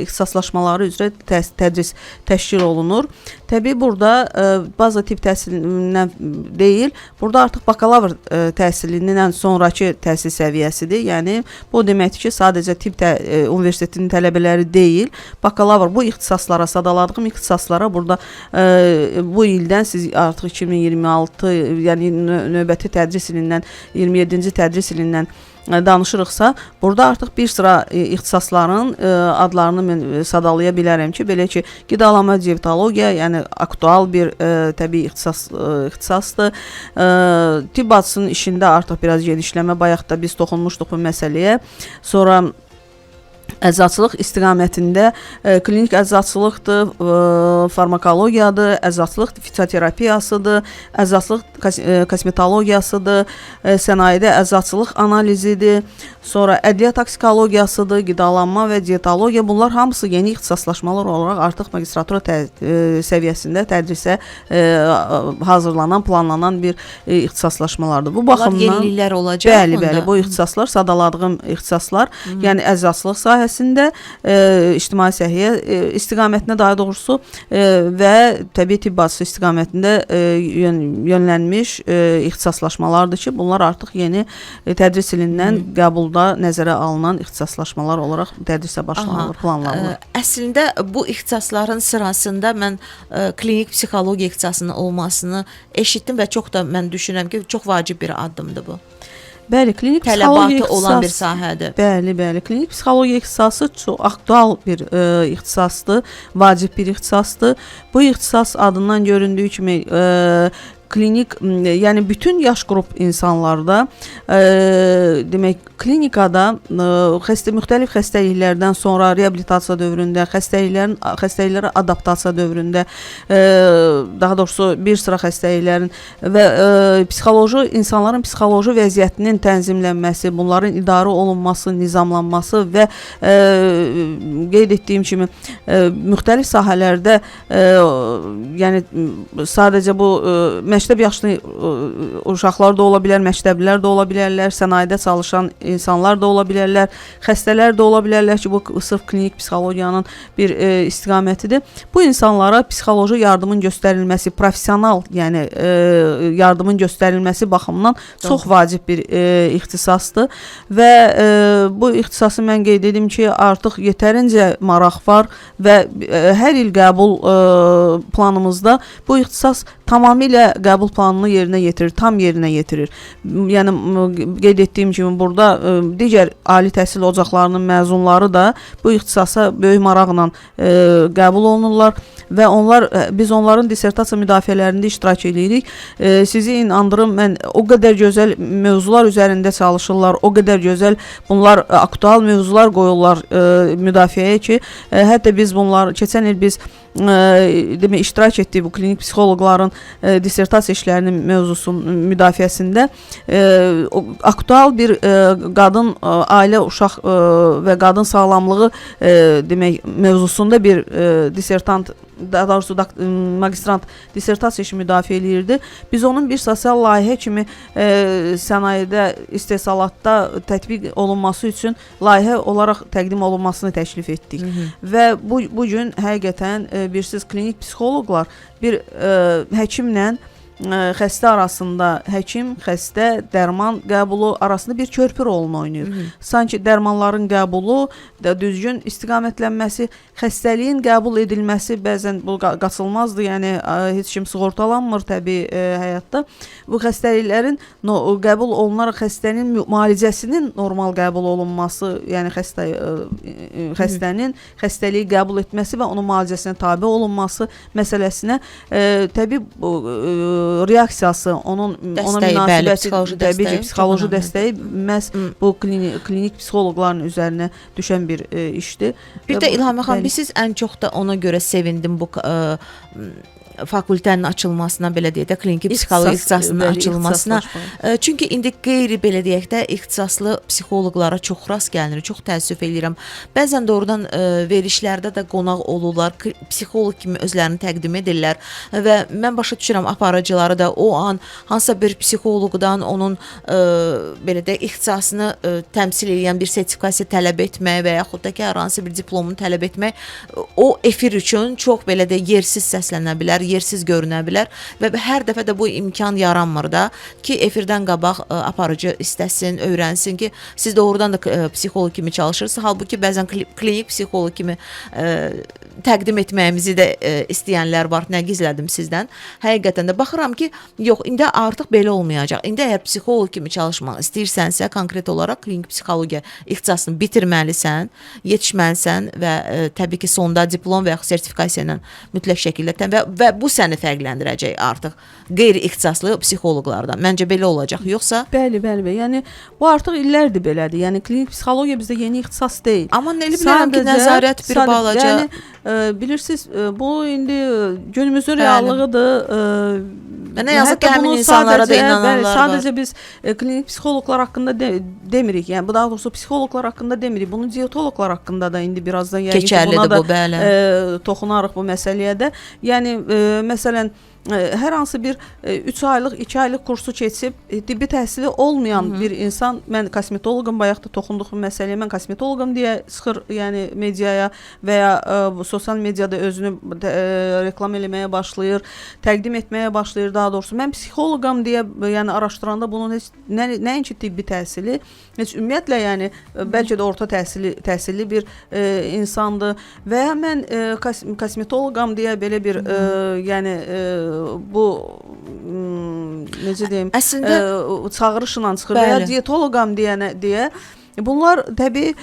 ixtisaslaşmaları üzrə tədris təşkil olunur. Təbii burada baza tibb təhsilindən deyil, burada artıq bakalavr təhsilindən sonrakı təhsil səviyyəsidir. Yəni bu deməkdir ki, sadəcə tibb universitetinin tələbələri deyil, bakalavr bu ixtisaslara, sadaladığım ixtisaslara burada bu ildən siz artıq 2026, yəni növbəti tədris ilindən 27-ci tədris ilindən danışırıqsa, burada artıq bir sıra ixtisasların adlarını mən sadalaya bilərəm ki, belə ki, qidalanma dietologiya, yəni aktual bir təbii ixtisasdır. Tibb bacısının işində artıq biraz genişləmə, bayaq da biz toxunmuşduq bu məsələyə. Sonra əczaçılıq istiqamətində klinik əczaçılıqdır, farmakologiyadır, əczaçılıq fizioterapiyasıdır, əczaçılıq kosmetologiyasıdır, sənayedə əczaçılıq analizidir, sonra ədviyyə toksikologiyasıdır, qidalanma və dietologiya. Bunlar hamısı yeni ixtisaslaşmalar olaraq artıq magistratura səviyyəsində tədrisə hazırlanan, planlanan bir ixtisaslaşmalardır. Bu baxımdan yeniliklər olacaq. Bəli, bu ixtisaslar sadaladığım ixtisaslar, yəni əczaçılıq sahəsində ictimai səhiyyə istiqamətinə daha doğrusu və təbii tibb bacısı istiqamətində yönlənmiş ixtisaslaşmalardır ki, bunlar artıq yeni tədris ilindən qəbulda nəzərə alınan ixtisaslaşmalar olaraq tədrisə başlanılır, planlanılır. Əslində bu ixtisasların sırasında mən klinik psixologiya ixtisasının olmasını eşitdim və çox da mən düşünürəm ki, çox vacib bir addımdır bu. Bəli, klinik psixologiya tələbatı olan bir sahədir. Bəli, klinik psixologiya ixtisası çox aktual bir ixtisasdır, vacib bir ixtisasdır. Bu ixtisas adından göründüyü kimi klinik, yəni bütün yaş qrup insanlarda demək klinikada müxtəlif xəstəliklərdən sonra reabilitasiya dövründə, xəstəliklərə adaptasiya dövründə, daha doğrusu bir sıra xəstəliklərin və insanların psixoloji vəziyyətinin tənzimlənməsi, bunların idarə olunması, nizamlanması və qeyd etdiyim kimi müxtəlif sahələrdə, yəni sadəcə bu məktəb yaşlı uşaqlar da ola bilər, məktəblilər də ola bilərlər, sənayedə çalışan insanlar da ola bilərlər, xəstələr də ola bilərlər ki, bu sırf klinik psixologiyanın bir istiqamətidir. Bu insanlara psixoloji yardımın göstərilməsi, professional, yəni yardımın göstərilməsi baxımından çox vacib bir ixtisasdır və bu ixtisası mən qeyd edim ki, artıq yetərincə maraq var və hər il qəbul planımızda bu ixtisas tamamilə qəbul planını yerinə yetirir, tam yerinə yetirir. Yəni qeyd etdiyim kimi burada digər ali təhsil ocaqlarının məzunları da bu ixtisasa böyük maraqla qəbul olunurlar və biz onların dissertasiya müdafiələrində iştirak edirik. Sizi inandırım, mən o qədər gözəl mövzular üzərində çalışırlar, o qədər gözəl bunlar aktual mövzular qoyurlar müdafiəyə ki, hətta biz bunlar keçən il biz demək iştirak etdik bu klinik psixoloqların dissertasiya işlərinin mövzusunun müdafiəsində aktual bir qadın, ailə, uşaq və qadın sağlamlığı demək mövzusunda bir dissertant, daha doğrusu magistrant dissertasiya işi müdafiə eləyirdi. Biz onun bir sosial layihə kimi sənayedə, istehsalatda tətbiq olunması üçün layihə olaraq təqdim olunmasını təklif etdik. Və bu gün həqiqətən birsiz klinik psixoloqlar bir həkimlə xəstə arasında həkim, xəstə, dərman qəbulu arasında bir körpü rolunu oynayır. Sanki dərmanların qəbulu da düzgün istiqamətlənməsi, xəstəliyin qəbul edilməsi bəzən bu qaçılmazdır. Yəni heç kim sığortalanmır təbii həyatda. Bu xəstəliklərin qəbul olunaraq xəstənin müalicəsinin normal qəbul olunması, yəni xəstənin xəstəliyi qəbul etməsi və onun müalicəsinə tabe olunması məsələsinə təbii reaksiyası, ona münasibəti, təbii ki, psixoloji dəstəyi məhz bu klinik psixoloqların üzərinə düşən bir işdir. Bir də İlham xanım, siz ən çox da ona görə sevindim bu fakültənin açılmasına, belə deyək də, kliniki psixologiya ixtisasının açılmasına. Çünki indi qeyri, belə deyək də, ixtisaslı psixoloqlara çox rast gəlinir. Çox təəssüf edirəm. Bəzən doğrudan verişlərdə də qonaq olurlar, psixoloq kimi özlərini təqdim edirlər və mən başa düşürəm aparıcıları da o an hansısa bir psixoloqdan onun belə də ixtisasını təmsil edən bir sertifikasiya tələb etmək və yaxud da ki, hər hansı bir diplomunu tələb etmək o efir üçün çox belə də yersiz səslənə bilər, yersiz görünə bilər və hər dəfə də bu imkan yaranmır da ki, efirdən qabaq aparıcı istəsin, öyrənsin ki, siz doğrudan da psixoloq kimi çalışırsınız. Halbuki bəzən klinik psixoloq kimi təqdim etməyimizi də istəyənlər var. Nə gizlədim sizdən? Həqiqətən də baxıram ki, yox, indi artıq belə olmayacaq. İndi əgər psixoloq kimi çalışmaq istəyirsənsə, konkret olaraq klinik psixologiya ixtisasını bitirməlisən, yetişməlisən və təbii ki, sonda diplom və yaxud sertifikasiya ilə mütləq şəkildə və bu səni fərqləndirəcək artıq qeyri-ixtisaslı psixoloqlardan. Məncə belə olacaq, yoxsa? Bəli. Yəni bu artıq illərdir belədir. Yəni klinik psixologiya bizdə yeni ixtisas deyil. Amma elə bilirəm ki, nəzarət bir balaca. Yəni bilirsiniz, bu indi günümüzün reallığıdır. Mənə yazıq ki, həmin insanlara da inananlar var. Sadəcə biz klinik psixoloqlar haqqında demirik. Yəni bu daha doğrusu psixoloqlar haqqında demirik. Bunu dietoloqlar haqqında da indi birazdan yəqin ki, buna da toxunarıq bu məsələyə də. Yəni məsələn hər hansı bir 3 aylıq, 2 aylıq kursu keçib tibbi təhsili olmayan bir insan, mən kosmetoloqum, bayaq da toxunduq bu məsələyə, mən kosmetoloqum deyə çıxır, yəni mediaya və ya sosial mediada özünü reklam eləməyə başlayır, təqdim etməyə başlayır daha doğrusu. Mən psixoloqam deyə yəni araşdıranda bunun heç nəinki tibbi təhsili, heç ümumiyyətlə yəni bəlkə də orta təhsilli bir insandır və ya mən kosmetoloqam deyə belə bir yəni bu necə deyim, əslində çağırışla çıxır və ya dietoloqam deyə bunlar təbii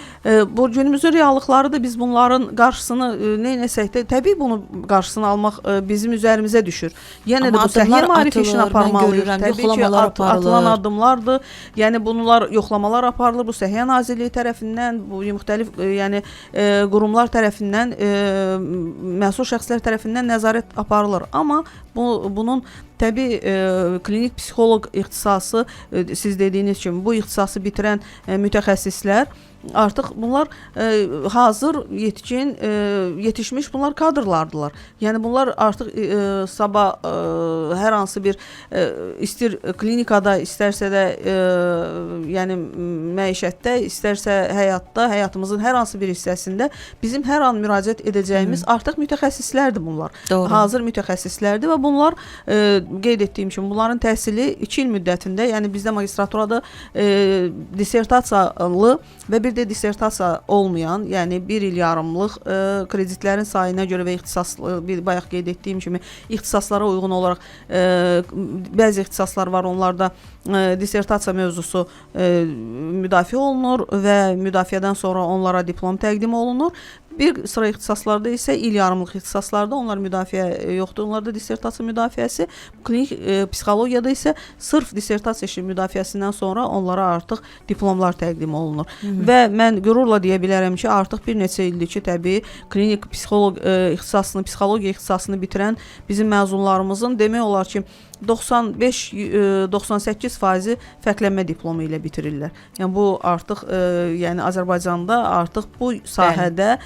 bu günümüzün reallıqlarıdır. Biz bunların qarşısını neynəsək də təbii bunu qarşısını almaq bizim üzərimizə düşür. Yenə də bu səhiyyə maarifi işini aparmalıyıq. Təbii ki, atılan addımlardır. Yəni bunlar yoxlamalar aparılır. Bu Səhiyyə Nazirliyi tərəfindən, bu müxtəlif yəni qurumlar tərəfindən, məsul şəxslər tərəfindən nəzarət aparılır. Amma bunun təbii klinik psixoloq ixtisası, siz dediyiniz kimi bu ixtisası bitirən mütəxəssislər artıq bunlar hazır, yetişmiş bunlar kadrlardılar. Yəni bunlar artıq sabah hər hansı bir istir klinikada, istərsə də yəni məişətdə, istərsə həyatda, həyatımızın hər hansı bir hissəsində bizim hər an müraciət edəcəyimiz artıq mütəxəssislərdir bunlar. Doğru. Hazır mütəxəssislərdir və bunlar qeyd etdiyim kimi bunların təhsili 2 il müddətində, yəni bizdə magistraturada dissertasiyalı və bir də dissertasiya olmayan, yəni 1 il yarımlıq kreditlərin sayına görə və ixtisaslı, bayaq qeyd etdiyim kimi ixtisaslara uyğun olaraq bəzi ixtisaslar var, onlarda dissertasiya mövzusu müdafiə olunur və müdafiədən sonra onlara diplom təqdim olunur. Bir sıra ixtisaslarda isə il yarımlıq ixtisaslarda onlar müdafiə yoxdur. Onlarda dissertasiya müdafiəsi, klinik psixologiyada isə sırf dissertasiya işi müdafiəsindən sonra onlara artıq diplomlar təqdim olunur. Və mən qürurla deyə bilərəm ki, artıq bir neçə ildir ki, təbii klinik psixoloq ixtisasını, psixologiya ixtisasını bitirən bizim məzunlarımızın demək olar ki 95-98% fərqlənmə diplomu ilə bitirirlər. Yəni bu artıq yəni Azərbaycanda artıq bu sahədə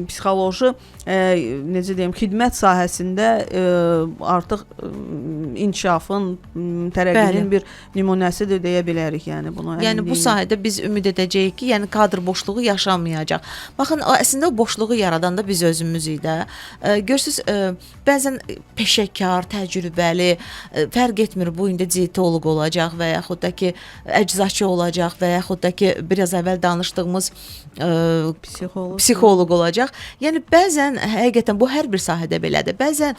psixoloji necə deyim, xidmət sahəsində artıq inkişafın, tərəqqinin bir nümunəsidir deyə bilərik, yəni bunu. Yəni bu sahədə biz ümid edəcəyik ki, yəni kadr boşluğu yaşanmayacaq. Baxın, əslində o boşluğu yaradan da biz özümüzük də. Görürsüz, bəzən peşəkar, təcrübəli təcrübəli, fərq etmir bu indi dietoloq olacaq və yaxud da ki əczaçı olacaq və yaxud da ki biraz əvvəl danışdığımız psixoloq olacaq. Yəni bəzən həqiqətən bu hər bir sahədə belədir. Bəzən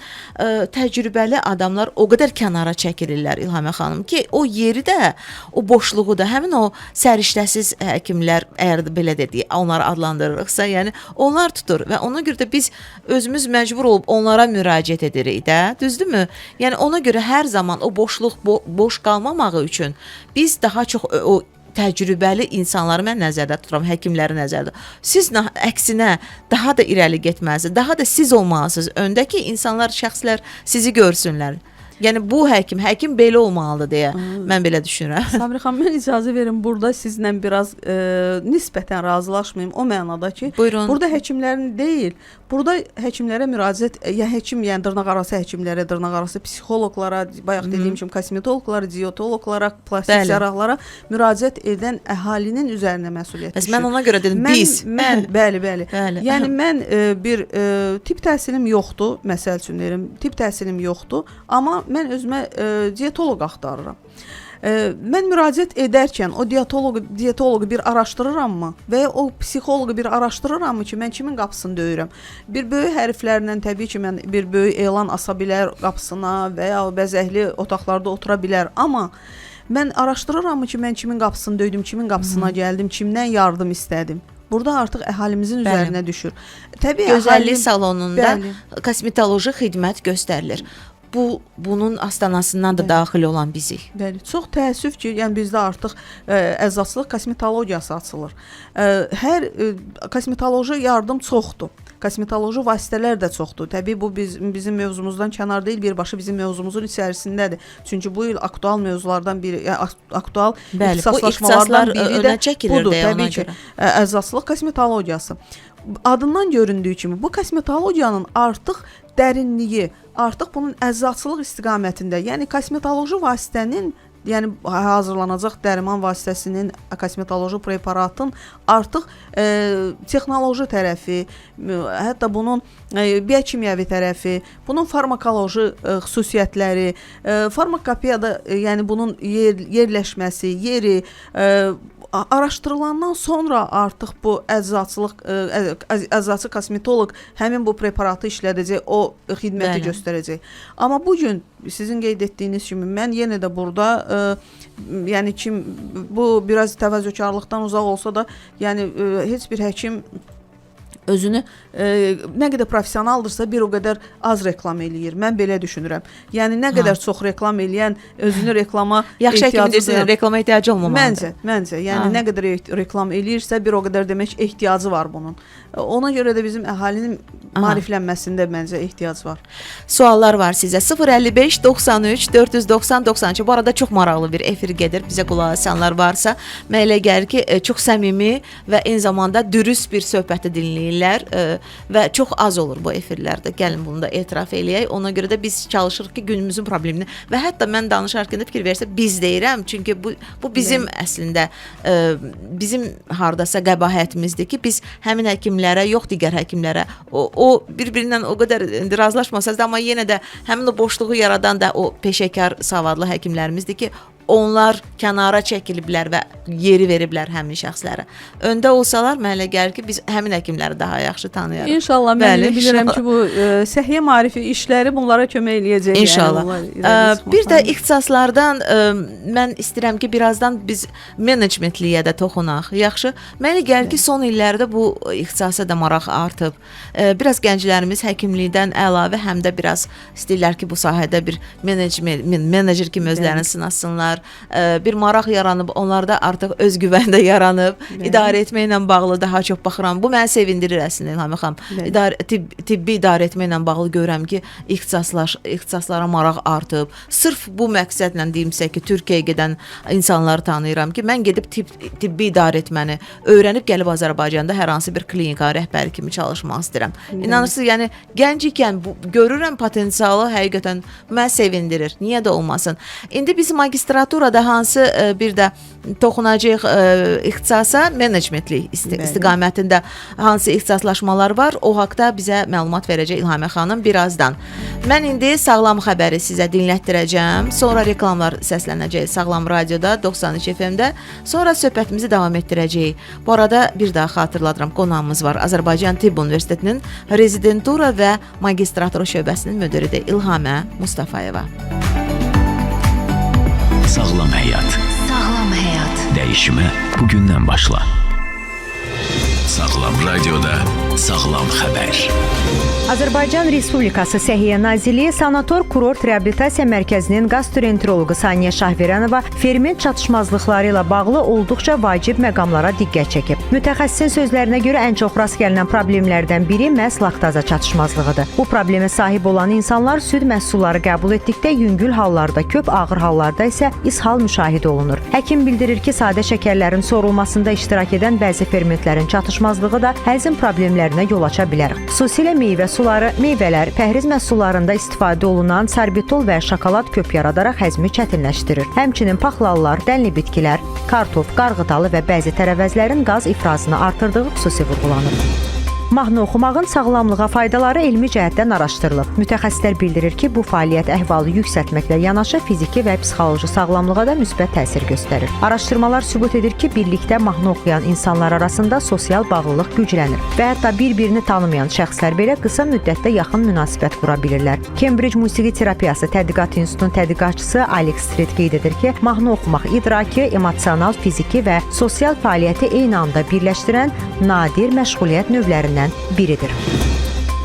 təcrübəli adamlar o qədər kənara çəkilirlər İlhamə xanım ki, o yeri də, o boşluğu da həmin o səriştəsiz həkimlər, əgər belə dedik, onları adlandırırıqsa, yəni onlar tutur və ona görə də biz özümüz məcbur olub onlara müraciət edirik də, düzdürmü? Yəni ona görə hər zaman o boşluq boş qalmamağı üçün biz daha çox o təcrübəli insanları mən nəzərdə tuturam, həkimləri nəzərdə. Siz əksinə daha da irəli getməlisiniz, daha da siz olmalısınız. Öndəki insanlar, şəxslər sizi görsünlər. Yəni bu həkim belə olmalıdır deyə mən belə düşünürəm. Sabri xanım, mən icazə verin burada sizlə biraz nisbətən razılaşmayım o mənada ki, buyurun. Burada həkimlərin deyil, burada həkimlərə müraciət, yəni dırnaqarası həkimlərə, dırnaqarası psixoloqlara, bayaq dediyim kimi kosmetoloqlara, dietoloqlara, plastik cərrahlara müraciət edən əhalinin üzərinə məsuliyyət düşür. Mən ona görə dedim biz. Bəli. Yəni mən bir tibb təhsilim yoxdur, məsəl üçün deyirəm, tibb təhsilim yoxdur, amma mən özümə dietoloq axtarıram. Mən müraciət edərkən o dietoloqu bir araşdırırammı və ya o psixoloqu bir araşdırırammı ki, mən kimin qapısını döyürəm? Bir böyük hərflərlə təbii ki, mən bir böyük elan asa bilər qapısına və ya bəzəkli otaqlarda otura bilər, amma mən araşdırırammı ki, mən kimin qapısını döydüm, kimin qapısına gəldim, kimdən yardım istədim? Burada artıq əhalimizin üzərinə düşür. Təbii gözəllik salonunda kosmetoloji xidmət göstərilir. Bunun astanasından da daxil olan bizik. Bəli, çox təəssüf ki, yəni bizdə artıq əczaçılıq kosmetologiyası açılır. Hər kosmetoloji yardım çoxdur. Kosmetoloji vasitələr də çoxdur. Təbii bu bizim mövzumuzdan kənar deyil, birbaşa bizim mövzumuzun içərisindədir. Çünki bu il aktual mövzulardan biri, aktual ixtisaslaşmalardan biri də budur. Təbii ki, əczaçılıq kosmetologiyası. Adından göründüyü kimi bu kosmetologiyanın artıq dərinliyi, artıq bunun əczaçılıq istiqamətində, yəni kosmetoloji vasitənin, yəni hazırlanacaq dərman vasitəsinin, kosmetoloji preparatın artıq texnoloji tərəfi, hətta bunun biokimyəvi tərəfi, bunun farmakoloji xüsusiyyətləri, farmakopeyada, yəni bunun yerləşməsi, yeri araşdırılandan sonra artıq bu əczaçı kosmetoloq həmin bu preparatı işlədəcək, o xidməti göstərəcək. Amma bugün sizin qeyd etdiyiniz kimi mən yenə də burada yəni kim bu biraz təvazökarlıqdan uzaq olsa da, yəni heç bir həkim özünü nə qədər professionaldırsa bir o qədər az reklam eləyir. Mən belə düşünürəm. Yəni nə qədər çox reklam eləyən özünü reklama yaxşı ehtiyacı, reklama ehtiyacı olmamalıdır. Məncə, yəni nə qədər reklam eləyirsə bir o qədər demək ehtiyacı var bunun. Ona görə də bizim əhalinin maariflənməsində məncə ehtiyac var. Suallar var sizə. 055 93 490 92. Bu arada çox maraqlı bir efir gedir. Bizə qulaq asanlar varsa, mənə elə gəlir ki, çox səmimi və eyni zamanda dürüst bir söhbəti dinləyirlər və çox az olur bu efirlərdə. Gəlin bunu da etiraf eləyək. Ona görə də biz çalışırıq ki, günümüzün problemini və hətta mən danışarkən də fikir versə biz deyirəm. Çünki bu bizim əslində bizim hardasa qəbahətimizdir ki, biz həmin həkimlərə, yox digər həkimlərə o bir-birindən o qədər razılaşmasaz da, amma yenə də həmin o boşluğu yaradan da o peşəkar savadlı həkimlərimizdir ki, onlar kənara çəkiliblər və yeri veriblər həmin şəxslərə. Öndə olsalar, mənə elə gəlir ki, biz həmin həkimləri daha yaxşı tanıyarıq. İnşallah, mən bilirəm ki, bu səhiyyə maarifi işləri bunlara kömək eləyəcək. İnşallah. Bir də ixtisaslardan mən istəyirəm ki, birazdan biz menecmentliyə də toxunaq. Yaxşı. Mənə gəlir ki, son illərdə bu ixtisasa da maraq artıb. Biraz gənclərimiz həkimlikdən əlavə həm də biraz istəyirlər ki, bu sahədə bir menecer kimi özlərini sınasınlar. Bir maraq yaranıb, onlarda artıq özgüvən də yaranıb. İdarə etməklə bağlı daha çox baxıram. Bu məni sevindirir əslində İlhamə xanım. Tibbi idarə etməklə bağlı görürəm ki, ixtisaslara maraq artıb. Sırf bu məqsədlə deyimsə ki, Türkiyəyə gedən insanları tanıyıram ki, mən gedib tibbi idarə etməni öyrənib gəlib Azərbaycanda hər hansı bir klinika rəhbəri kimi çalışmaq istəyirəm. İnanırsınız, yəni gənc ikən görürəm potensialı, həqiqətən məni sevindirir. Niyə də olmasın? İndi biz magistrat magistraturada hansı bir də toxunacağıq ixtisasa menecmentlik istiqamətində hansı ixtisaslaşmalar var, o haqda bizə məlumat verəcək İlhamə xanım birazdan. Mən indi sağlam xəbəri sizə dinlətdirəcəm. Sonra reklamlar səslənəcək Sağlam Radioda 93 FM-də. Sonra söhbətimizi davam etdirəcəyik. Bu arada bir daha xatırladıram, qonağımız var. Azərbaycan Tibb Universitetinin rezidentura və magistratura şöbəsinin müdiridir İlhamə Mustafayeva. Sağlam həyat. Sağlam həyat. Dəyişimə bugündən başla. Sağlam Radioda sağlam xəbər. Azərbaycan Respublikası Səhiyyə Nazirliyi Sanator Kurort Reabilitasiya Mərkəzinin gastroenteroloqu Saniyə Şahveranova ferment çatışmazlıqları ilə bağlı olduqca vacib məqamlara diqqət çəkib. Mütəxəssisin sözlərinə görə ən çox rast gəlinən problemlərdən biri məhz laktaza çatışmazlığıdır. Bu problemə sahib olan insanlar süd məhsulları qəbul etdikdə yüngül hallarda, köp ağır hallarda isə ishal müşahidə olunur. Həkim bildirir ki, sadə şəkərlərin sorulmasında iştirak edən bəzi fermentlərin çatışmazlığı da həzm problemlərinə yol aça bilər. Xüsusilə meyvə suları, meyvələr, pəhriz məhsullarında istifadə olunan sorbitol və şokolad köp yaradaraq həzmi çətinləşdirir. Həmçinin paxlallar, dənli bitkilər, kartof, qarğıdalı və bəzi tərəvəzlərin qaz ifrazını artırdığı xüsusi vurğulanır. Mahnı oxumağın sağlamlığa faydaları elmi cəhətdən araşdırılıb. Mütəxəssislər bildirir ki, bu fəaliyyət əhvalı yüksəltməklə yanaşı fiziki və psixoloji sağlamlığa da müsbət təsir göstərir. Araşdırmalar sübut edir ki, birlikdə mahnı oxuyan insanlar arasında sosial bağlılıq güclənir və hətta bir-birini tanımayan şəxslər belə qısa müddətdə yaxın münasibət qura bilirlər. Cambridge Musiqi Terapiyası Tədqiqat İnstitutunun tədqiqatçısı Alex Street qeyd edir ki, mahnı oxumaq idraki, emosional, fiziki və sosial fəaliyyəti eyni anda birləşdirən nadir məşğuliyyət növlərindən biridir.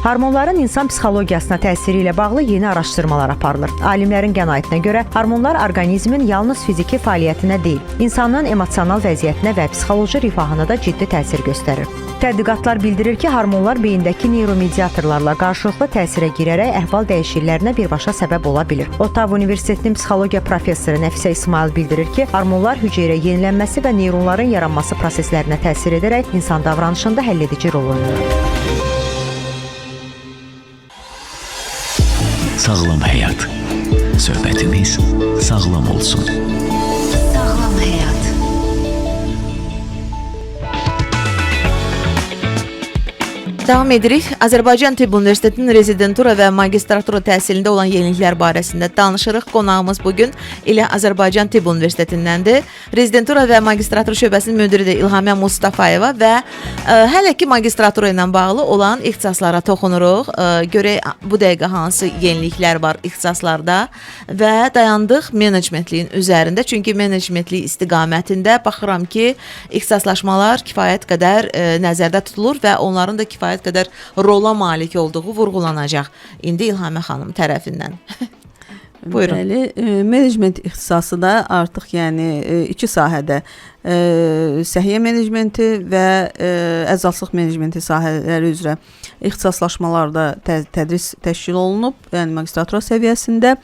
Hormonların insan psixologiyasına təsiri ilə bağlı yeni araşdırmalar aparılır. Alimlərin qənaətinə görə hormonlar orqanizmin yalnız fiziki fəaliyyətinə deyil, insanın emosional vəziyyətinə və psixoloji rifahına da ciddi təsir göstərir. Tədqiqatlar bildirir ki, hormonlar beyindəki neyromediatorlarla qarşılıqlı təsirə girərək əhval dəyişikliklərinə birbaşa səbəb ola bilir. Ottawa Universitetinin psixologiya professoru Nəfisə İsmail bildirir ki, hormonlar hüceyrə yenilənməsi və neyronların yaranması proseslərinə təsir edərək insan davranışında həlledici rol oynayır. Sağlam həyat. Söhbətimiz sağlam olsun. Sağlam həyat. Davam edirik. Azərbaycan Tibb Universitetinin rezidentura və magistratura təhsilində olan yeniliklər barəsində danışırıq. Qonağımız bugün elə Azərbaycan Tibb Universitetindəndir. Rezidentura və magistratura şöbəsinin müdiridir İlhamə Mustafayeva və hələ ki magistratura ilə bağlı olan ixtisaslara toxunuruq. Görək bu dəqiqə hansı yeniliklər var ixtisaslarda və dayandıq menecmentliyin üzərində. Çünki menecmentlik istiqamətində baxıram ki, ixtisaslaşmalar kifayət qədər nəzərdə tutulur və onların da kifayət qədər rola malik olduğu vurğulanacaq indi İlhamə xanım tərəfindən. Buyurun. Bəli, menecment ixtisası da artıq yəni iki sahədə səhiyyə menecmenti və əzaslıq menecmenti sahələri üzrə ixtisaslaşmalarda tədris təşkil olunub, yəni magistratura səviyyəsində.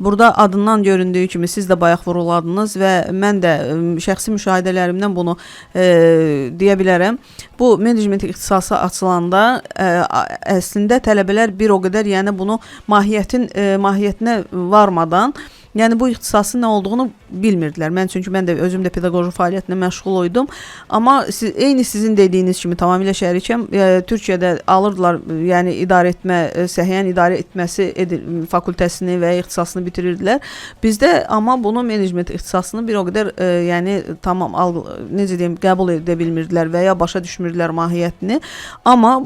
Burada adından göründüyü kimi siz də bayaq vurğuladınız və mən də şəxsi müşahidələrimdən bunu deyə bilərəm. Bu menecment ixtisası açılanda əslində tələbələr bir o qədər yəni bunu mahiyyətinə varmadan yəni bu ixtisasın nə olduğunu bilmirdilər. Çünki mən də özüm də pedaqoji fəaliyyətlə məşğul idim. Amma eyni sizin dediyiniz kimi tamamilə şərikəm. Türkiyədə alırdılar, yəni idarə etmə, səhiyyənin idarə etməsi fakültəsini və ixtisasını bitirirdilər. Bizdə amma bunu menecment ixtisasını bir o qədər yəni tamam necə deyim, qəbul edə bilmirdilər və ya başa düşmürdülər mahiyyətini. Amma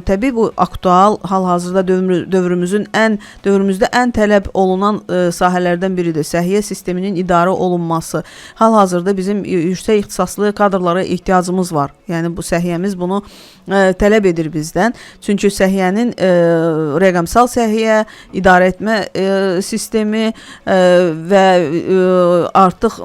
təbii bu aktual hal-hazırda dövrümüzdə ən tələb olunan sahələrdən biridir. Səhiyyə sisteminin idarə olunması. Hal-hazırda bizim yüksək ixtisaslı kadrlara ehtiyacımız var. Yəni bu səhiyyəmiz bunu tələb edir bizdən. Çünki səhiyyənin rəqəmsal səhiyyə, idarə etmə sistemi və artıq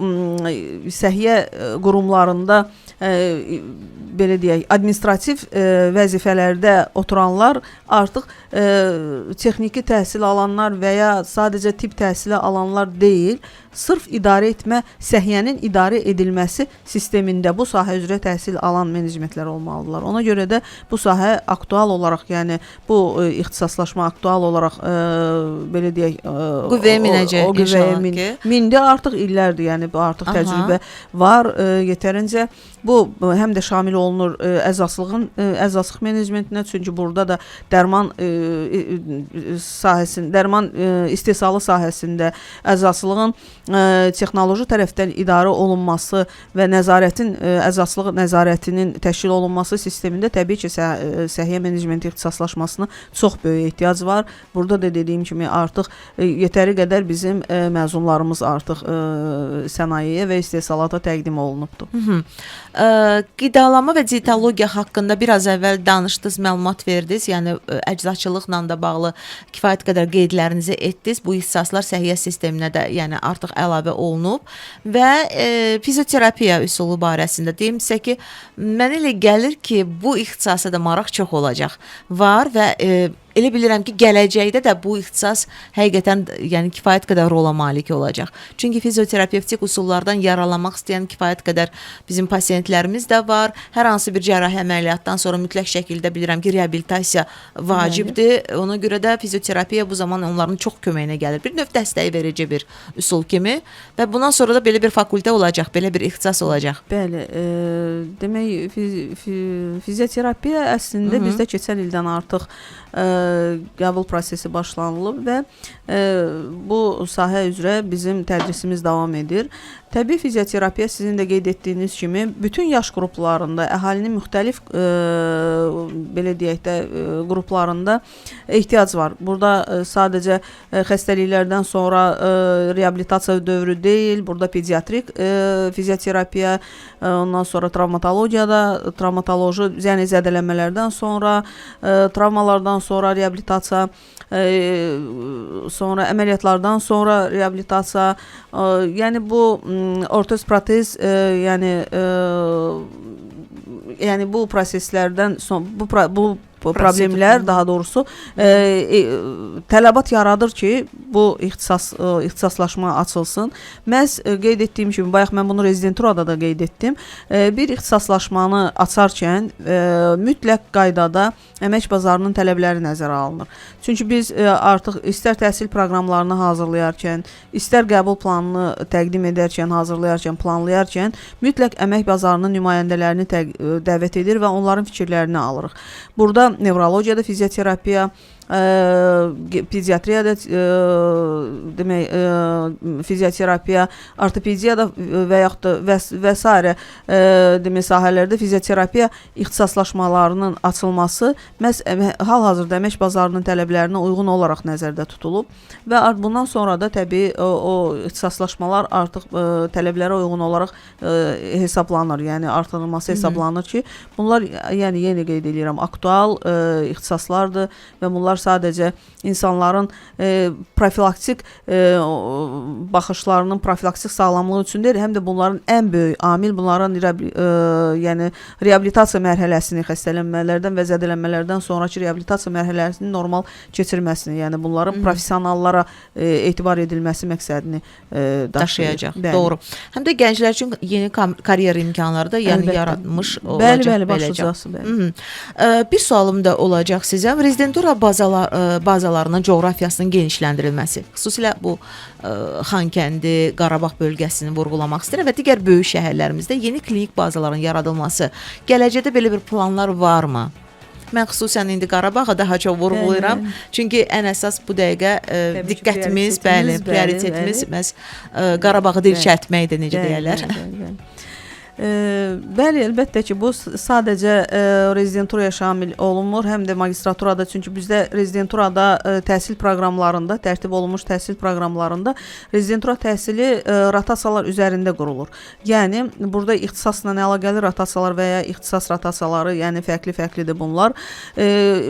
səhiyyə qurumlarında belə deyək, administrativ vəzifələrdə oturanlar artıq texniki təhsil alanlar və ya sadəcə tibb təhsili alanlar deyil. sırf idarə etmə, səhiyyənin idarə edilməsi sistemində bu sahə üzrə təhsil alan menecmentlər olmalıdırlar. Ona görə də bu sahə aktual olaraq, yəni bu ixtisaslaşma aktual olaraq belə deyək, qüvvəyə minəcək o qüvvəyə inşallah ki. mindi artıq illərdir, yəni bu artıq təcrübə var yetərincə. Bu həm də şamil olunur əzaslıq menecmentinə, çünki burada da dərman sahəsində, dərman istehsalı sahəsində əzaslığın texnoloji tərəfdən idarə olunması və nəzarətin əzaslıq nəzarətinin təşkil olunması sistemində təbii ki, səhiyyə menecmenti ixtisaslaşmasına çox böyük ehtiyac var. Burada da dediyim kimi artıq yetəri qədər bizim məzunlarımız artıq sənayeyə və istehsalata təqdim olunubdur. Qidalama və dietologiya haqqında biraz əvvəl danışdınız, məlumat verdiniz. Yəni əczaçılıqla da bağlı kifayət qədər qeydlərinizi etdiniz. Bu ixtisaslar səhiyyə sisteminə də yəni artıq əlavə olunub və fizioterapiya üsulu barəsində deyim sizə ki, mənə elə gəlir ki, bu ixtisasa da maraq çox olacaq. Var və elə bilirəm ki, gələcəkdə də bu ixtisas həqiqətən yəni kifayət qədər rola malik olacaq. Çünki fizioterapevtik üsullardan yararlanmaq istəyən kifayət qədər bizim pasientlərimiz də var. Hər hansı bir cərrahi əməliyyatdan sonra mütləq şəkildə bilirəm ki, reabilitasiya vacibdir. Ona görə də fizioterapiya bu zaman onların çox köməyinə gəlir. Bir növ dəstəyi verici bir üsul kimi və bundan sonra da belə bir fakültə olacaq, belə bir ixtisas olacaq. Bəli, demək fizioterapiya əslində bizdə keçən ildən artıq qəbul prosesi başlanılıb və bu sahə üzrə bizim tədrisimiz davam edir. Təbii fizioterapiya sizin də qeyd etdiyiniz kimi bütün yaş qruplarında, əhalinin müxtəlif belə deyək də qruplarında ehtiyac var. Burada sadəcə xəstəliklərdən sonra reabilitasiya dövrü deyil, burada pediatrik fizioterapiya, ondan sonra travmatologiyada, travmatoloji yəni zədələnmələrdən sonra, travmalardan sonra reabilitasiya, sonra əməliyyatlardan sonra reabilitasiya, yəni bu ortoz protez, yəni bu proseslərdən sonra bu problemlər daha doğrusu tələbat yaradır ki, bu ixtisaslaşma açılsın. Məhz qeyd etdiyim kimi, bayaq mən bunu rezidenturada da qeyd etdim. Bir ixtisaslaşmanı açarkən mütləq qaydada əmək bazarının tələbləri nəzərə alınır. Çünki biz artıq istər təhsil proqramlarını hazırlayarkən, istər qəbul planını təqdim edərkən, hazırlayarkən, planlayarkən mütləq əmək bazarının nümayəndələrini dəvət edir və onların fikirlərini alırıq. Burada nevrologiyada fizioterapiya, pediatriyada demək fizioterapiya, ortopediyada və yaxud da və sairə demək sahələrdə fizioterapiya ixtisaslaşmalarının açılması məhz hal-hazırda əmək bazarının tələblərinə uyğun olaraq nəzərdə tutulub və bundan sonra da təbii o ixtisaslaşmalar artıq tələblərə uyğun olaraq hesablanır, yəni artırılması hesablanır ki, bunlar yəni yenə qeyd edirəm, aktual ixtisaslardır və bunlar sadəcə insanların profilaktik baxışlarının profilaktik sağlamlığı üçün deyil, həm də bunların ən böyük amil bunların yəni reabilitasiya mərhələsini, xəstələnmələrdən və zədələnmələrdən sonraki reabilitasiya mərhələsini normal keçirməsini, yəni bunların professionallara etibar edilməsi məqsədini daşıyacaq. Doğru. Həm də gənclər üçün yeni karyera imkanları da yəni yaratmış olacaq. Bəli, başlayacaqsınız. Bəli. Bir sualım da olacaq sizə. Rezidentura bazalarının coğrafiyasının genişləndirilməsi, xüsusilə bu Xankəndi, Qarabağ bölgəsini vurğulamaq istəyirəm və digər böyük şəhərlərimizdə yeni klinik bazaların yaradılması, gələcəkdə belə bir planlar varmı? Mən xüsusən indi Qarabağa daha çox vurğulayıram. Çünki ən əsas bu dəqiqə diqqətimiz, prioritetimiz məhz Qarabağı dirçəltməkdir, necə deyirlər. Bəli, əlbəttə ki, bu sadəcə rezidenturaya şamil olunmur, həm də magistraturada, çünki bizdə rezidenturada təhsil proqramlarında, tərtib olunmuş təhsil proqramlarında rezidentura təhsili rotasiyalar üzərində qurulur. Yəni, burada ixtisasla əlaqəli rotasiyalar və ya ixtisas rotasiyaları, yəni fərqli-fərqlidir bunlar.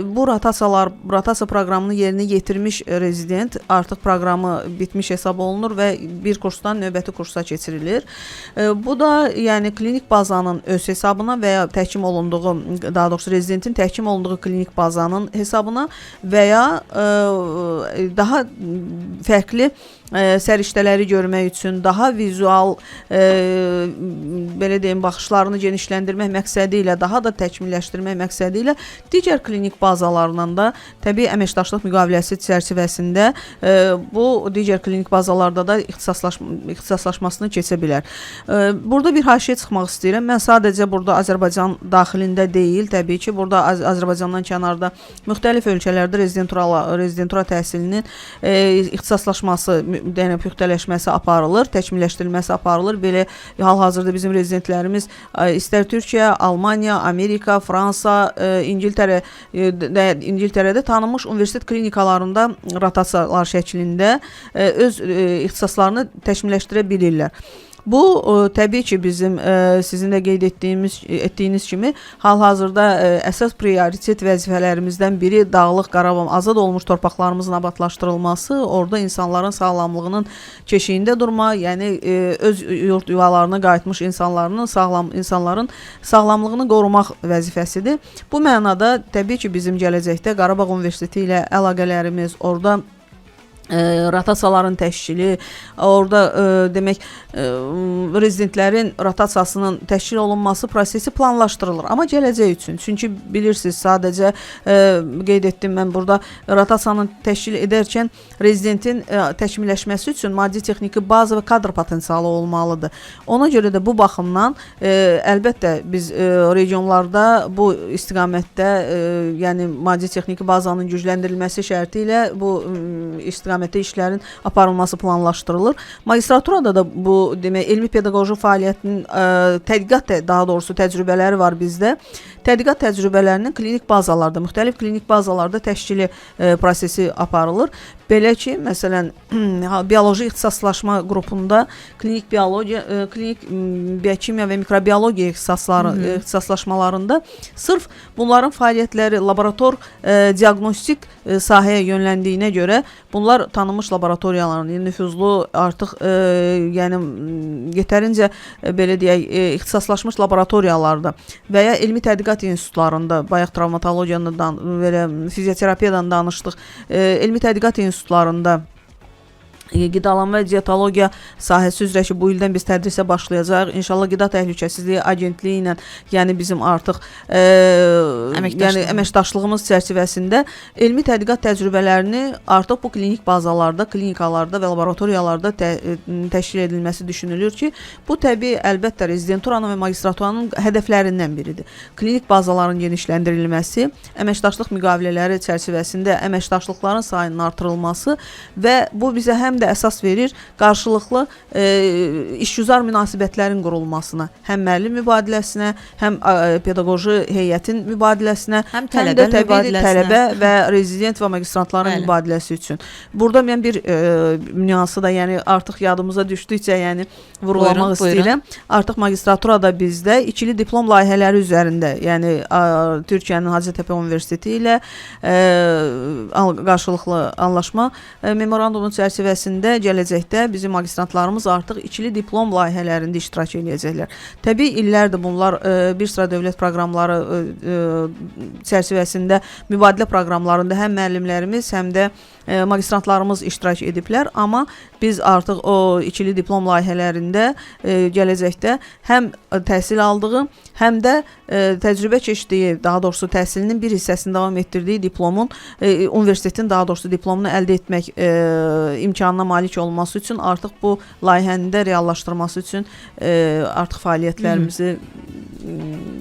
Bu rotasiya proqramını yerinə yetirmiş rezident artıq proqramı bitmiş hesab olunur və bir kursdan növbəti kursa keçirilir. Bu da, yəni, klinik bazanın öz hesabına və ya təhkim olunduğu, daha doğrusu rezidentin təhkim olunduğu klinik bazanın hesabına və ya daha fərqli səriştələri görmək üçün, daha vizual belə deyim, baxışlarını genişləndirmək məqsədi ilə, daha da təkmilləşdirmək məqsədi ilə digər klinik bazalarından da təbii əməkdaşlıq müqaviləsi çərçivəsində bu digər klinik bazalarda da ixtisaslaşmasını keçə bilər. Burada bir haşiyə çıxmaq istəyirəm. Mən sadəcə burada Azərbaycan daxilində deyil, təbii ki, burada Azərbaycandan kənarda müxtəlif ölkələrdə rezidentura təhsilinin ixtisaslaşması, yəni püxtələşməsi aparılır, təkmilləşdirilməsi aparılır. Belə hal-hazırda bizim rezidentlərimiz istər Türkiyə, Almaniya, Amerika, Fransa, İngiltərədə tanınmış universitet klinikalarında rotasiyalar şəklində öz ixtisaslarını təkmilləşdirə bilirlər. Bu təbii ki, bizim sizin də qeyd etdiyiniz kimi hal-hazırda əsas prioritet vəzifələrimizdən biri Dağlıq Qarabağ azad olmuş torpaqlarımızın abadlaşdırılması, orada insanların sağlamlığının keşiyində durma, yəni öz yurt yuvalarına qayıtmış insanların sağlamlığını qorumaq vəzifəsidir. Bu mənada təbii ki, bizim gələcəkdə Qarabağ Universiteti ilə əlaqələrimiz, orada rotasiyaların təşkili, orada demək rezidentlərin rotasiyasının təşkil olunması prosesi planlaşdırılır. Amma gələcək üçün. Çünki bilirsiniz, sadəcə qeyd etdim mən burada rotasiyanın təşkil edərkən rezidentin təkmilləşməsi üçün maddi texniki baza və kadr potensialı olmalıdır. Ona görə də bu baxımdan əlbəttə biz regionlarda bu istiqamətdə yəni maddi texniki bazanın gücləndirilməsi şərti ilə bu istiqamətdə işlərin aparılması planlaşdırılır. Magistraturada da bu demək elmi pedaqoji fəaliyyətinin tədqiqat, daha doğrusu təcrübələri var bizdə. Tədqiqat təcrübələrinin klinik bazalarda, müxtəlif klinik bazalarda təşkili prosesi aparılır. Belə ki, məsələn, bioloji ixtisaslaşma qrupunda klinik biologiya, klinik biokimiya və mikrobiologiya ixtisaslaşmalarında sırf bunların fəaliyyətləri laborator diaqnostik sahəyə yönləndiyinə görə bunlar tanınmış laboratoriyaların, nüfuzlu artıq yəni yetərincə belə deyək, ixtisaslaşmış laboratoriyalarda və ya elmi tədqiqat institutlarında, bayaq travmatologiyadan, belə fizioterapiyadan danışdıq, elmi tədqiqat institutlarında qidalanma və dietologiya sahəsi üzrə ki, bu ildən biz tədrisə başlayacağıq. İnşallah Qida Təhlükəsizliyi Agentliyi ilə, yəni bizim artıq əməkdaşlığımız çərçivəsində elmi tədqiqat təcrübələrini artıq bu klinik bazalarda, klinikalarda və laboratoriyalarda təşkil edilməsi düşünülür ki, bu təbii əlbəttə rezidenturanın və magistraturanın hədəflərindən biridir. Klinik bazaların genişləndirilməsi, əməkdaşlıq müqavilələri çərçivəsində əməkdaşlıqların sayının artırılması və bu bizə həm də əsas verir qarşılıqlı işgüzar münasibətlərin qurulmasına, həm müəllim mübadiləsinə, həm pedaqoji heyətin mübadiləsinə, həm də təbii tələbə və rezident və magistrantların mübadiləsi üçün. Burada mən bir nüansı da, yəni artıq yadımıza düşdükcə, yəni vurğulamaq istəyirəm. Artıq magistraturada bizdə ikili diplom layihələri üzərində, yəni Türkiyənin Hacettepe Universiteti ilə qarşılıqlı anlaşma memorandumunun çərçivəsində gələcəkdə bizim magistrantlarımız artıq ikili diplom layihələrində iştirak edəcəklər. Təbii illərdir bunlar bir sıra dövlət proqramları çərçivəsində mübadilə proqramlarında həm müəllimlərimiz, həm də magistrantlarımız iştirak ediblər, amma biz artıq o ikili diplom layihələrində gələcəkdə həm təhsil aldığı, həm də təcrübə keçdiyi, daha doğrusu təhsilinin bir hissəsini davam etdirdiyi diplomun, universitetin daha doğrusu diplomunu əldə etmək imkanına malik olması üçün artıq bu layihəni də reallaşdırması üçün artıq fəaliyyətlərimizi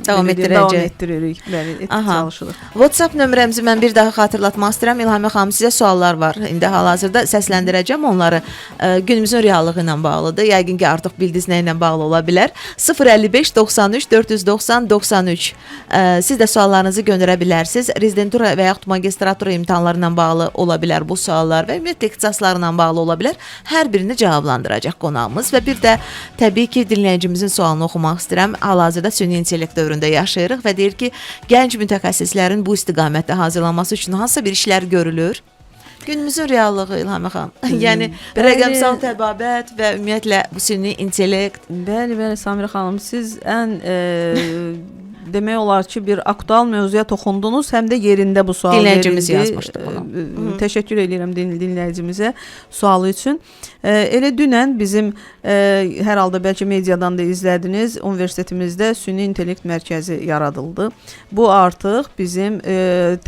davam etdiririk. Bəli, çalışırıq. WhatsApp nömrəmizi mən bir daha xatırlatmaq istəyirəm. İlhamiyə xanım, sizə suallar var. İndi hal-hazırda səsləndirəcəm onları. Günümüzün reallığı ilə bağlıdır. Yəqin ki, artıq bildiniz nə ilə bağlı ola bilər. 055 93 490 93. Siz də suallarınızı göndərə bilərsiniz. Rezidentura və yaxud magistratura imtahanları ilə bağlı ola bilər bu suallar və ümumiyyətlə ixtisaslarla bağlı ola bilər. Hər birini cavablandıracaq qonağımız və bir də təbii ki, dinləyicimizin sualını oxumaq istəyirəm. Hal-hazırda süni intellekt dövründə yaşayırıq və deyir ki, gənc mütəxəssislərin bu istiqamətdə hazırlanması üçün hansısa bir işlər görülür? Günümüzün reallığı İlham xanım. Yəni Bəli. rəqəmsal təbabət və ümumiyyətlə bu süni intellekt Bəli, bəli Samira xanım, siz ən demək olar ki, bir aktual mövzuya toxundunuz, həm də yerində bu sual Dinləyicimiz verildi. yazmışdı bunu. Təşəkkür edirəm dinləyicimizə sualı üçün. Elə dünən bizim hər halda bəlkə mediadan da izlədiniz, universitetimizdə süni intellekt mərkəzi yaradıldı. Bu artıq bizim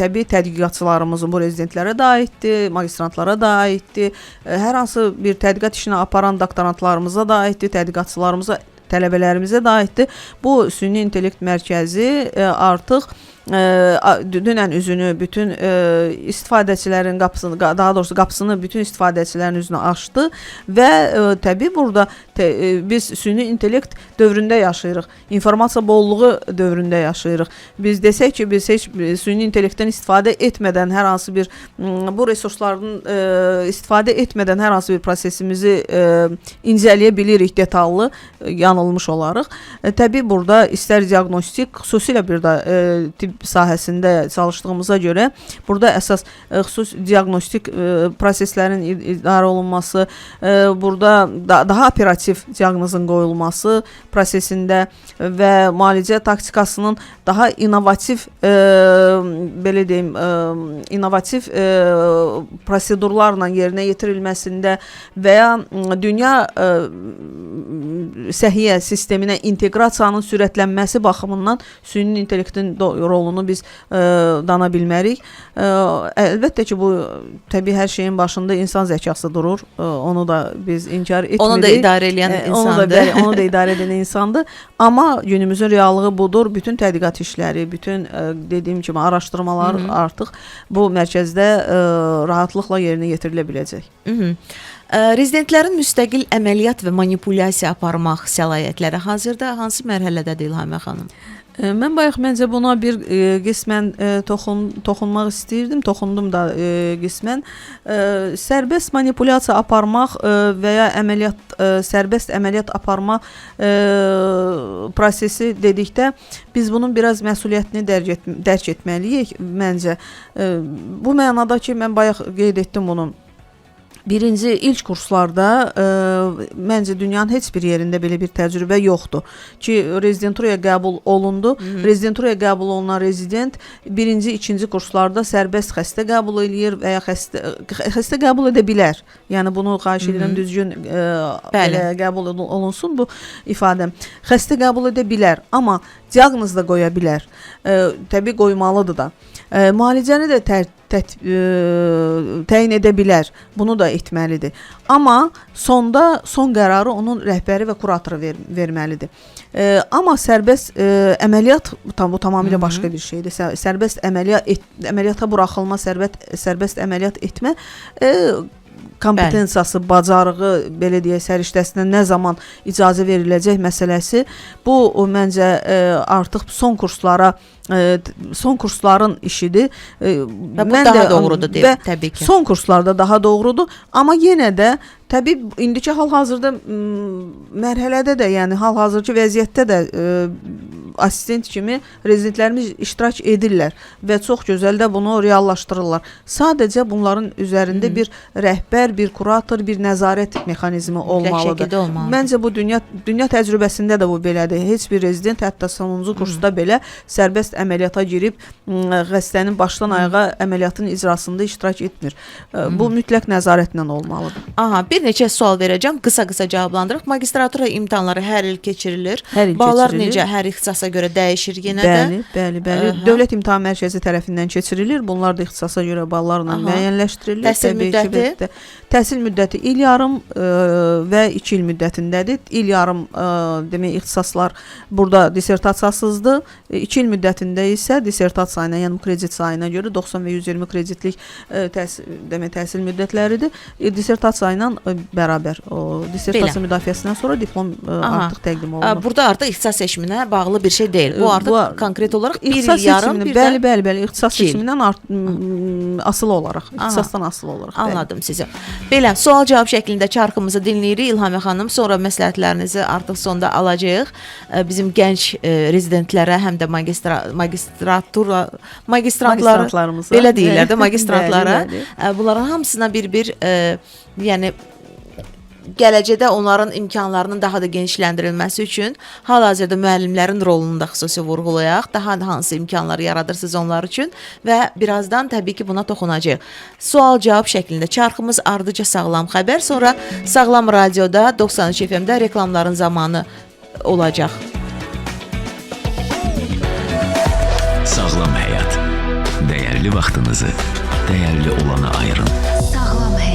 təbii tədqiqatçılarımızın, bu rezidentlərə də aiddir, magistrantlara da aiddir. Hər hansı bir tədqiqat işini aparan doktorantlarımıza da aiddir, tədqiqatçılarımıza, tələbələrimizə də aiddir. Bu süni intellekt mərkəzi artıq dünən üzünü bütün istifadəçilərin qapısını, daha doğrusu qapısını bütün istifadəçilərin üzünə açdı və təbii burada biz süni intellekt dövründə yaşayırıq. İnformasiya bolluğu dövründə yaşayırıq. Biz desək ki, biz heç süni intellektdən istifadə etmədən hər hansı bir bu resurslardan istifadə etmədən hər hansı bir prosesimizi incələyə bilirik, detallı yanılmış olarıq. Təbii burada istər diaqnostik, xüsusilə bir də tibb sahəsində çalışdığımıza görə burada əsas xüsusi diaqnostik proseslərin idarə olunması, burada daha operativ diaqnozun qoyulması prosesində və müalicə taktikasının daha innovativ belə deyim, innovativ prosedurlarla yerinə yetirilməsində və ya dünya səhiyyə sisteminə inteqrasiyanın sürətlənməsi baxımından süni intellektin rolunu biz dana bilmərik. Əlbəttə ki, bu təbii hər şeyin başında insan zəkası durur. Onu da biz inkar etmirik. Onu da idarə edən insandır. Onu da idarə edən insandır. Amma günümüzün reallığı budur. Bütün tədqiqat işləri, bütün dediyim kimi araşdırmalar artıq bu mərkəzdə rahatlıqla yerinə yetirilə biləcək. Rezidentlərin müstəqil əməliyyat və manipulyasiya aparmaq səlahiyyətləri hazırda hansı mərhələdədir İlhamə xanım? Mən bayaq məncə buna bir qismən toxunmaq istəyirdim, toxundum da qismən. Sərbəst manipulyasiya aparmaq və ya sərbəst əməliyyat aparma prosesi dedikdə biz bunun biraz məsuliyyətini dərk etməliyik məncə. Bu mənada ki, mən bayaq qeyd etdim bunu. Birinci ilk kurslarda məncə dünyanın heç bir yerində belə bir təcrübə yoxdur ki, rezidenturaya qəbul olundu. Rezidenturaya qəbul olunan rezident birinci, ikinci kurslarda sərbəst xəstə qəbul eləyir və ya xəstə qəbul edə bilər. Yəni bunu xahiş edirəm düzgün qəbul olunsun bu ifadəm. Xəstə qəbul edə bilər, amma diaqnoz da qoya bilər. Təbii qoymalıdır da. Müalicəni də təyin edə bilər. Bunu da etməlidir. Amma son qərarı onun rəhbəri və kuratoru verməlidir. Amma sərbəst əməliyyat bu tamamilə başqa bir şeydir. Sərbəst əməliyyata buraxılma, sərbəst əməliyyat etmə kompetensiyası, bacarığı, belə deyək, səriştəsinə nə zaman icazə veriləcək məsələsi, bu məncə artıq son kursların işidir. Və bu daha doğrudur təbii ki. Son kurslarda daha doğrudur, amma yenə də təbii indiki hal-hazırda mərhələdə də, yəni hal-hazırki vəziyyətdə də assistent kimi rezidentlərimiz iştirak edirlər və çox gözəl də bunu reallaşdırırlar. Sadəcə bunların üzərində bir rəhbər, bir kurator, bir nəzarət mexanizmi olmalıdır. Məncə bu dünya təcrübəsində də bu belədir. Heç bir rezident hətta sonuncu kursda belə sərbəst əməliyyata girib xəstənin başdan ayağa əməliyyatın icrasında iştirak etmir. Bu mütləq nəzarətlə olmalıdır. Aha, bir neçə sual verəcəm. Qısa-qısa cavablandıraq. Magistratura imtahanları hər il keçirilir. Hər il Ballar keçirilir. necə hər ixtisasa görə dəyişir yenə də? Bəli. Dövlət İmtahan Mərkəzi tərəfindən keçirilir. Bunlar da ixtisasa görə ballarla müəyyənləşdirilir. Təhsil müddəti? Təhsil müddəti il yarım və 2 il müddətindədir. İl yarım demək ixtisaslar burada dissertasiyasızdır. 2 il müddətində isə dissertasiya ilə, yəni kredit sayına görə 90 və 120 kreditlik təhsil müddətləridir. Dissertasiya ilə bərabər o dissertasiya müdafiəsindən sonra diplom artıq təqdim olunur. Burada artıq ixtisas seçiminə bağlı bir şey deyil. Bu artıq konkret olaraq 1 il yarım, bir də bəli, ixtisas seçimindən asılı olaraq, ixtisasdan asılı olaraq. Anladım sizi. Belə, sual-cavab şəklində çarxımızı dinləyirik İlhamə xanım. Sonra məsləhətlərinizi artıq sonda alacağıq. Bizim gənc rezidentlərə, həm də Magistrantlarımıza. belə deyirlər də magistrantlara. Bəli, bəli. Bunların hamısına bir yəni gələcəkdə onların imkanlarının daha da genişləndirilməsi üçün hal-hazırda müəllimlərin rolunu da xüsusi vurğulayaq. Daha hansı imkanlar yaradırsınız onlar üçün və birazdan təbii ki buna toxunacağıq. Sual-cavab şəklində çarxımız ardıca Sağlam xəbər, sonra Sağlam Radioda 93 FM-də reklamların zamanı olacaq. Sağlam həyat. Dəyərli vaxtınızı dəyərli olana ayırın. Sağlam həyat.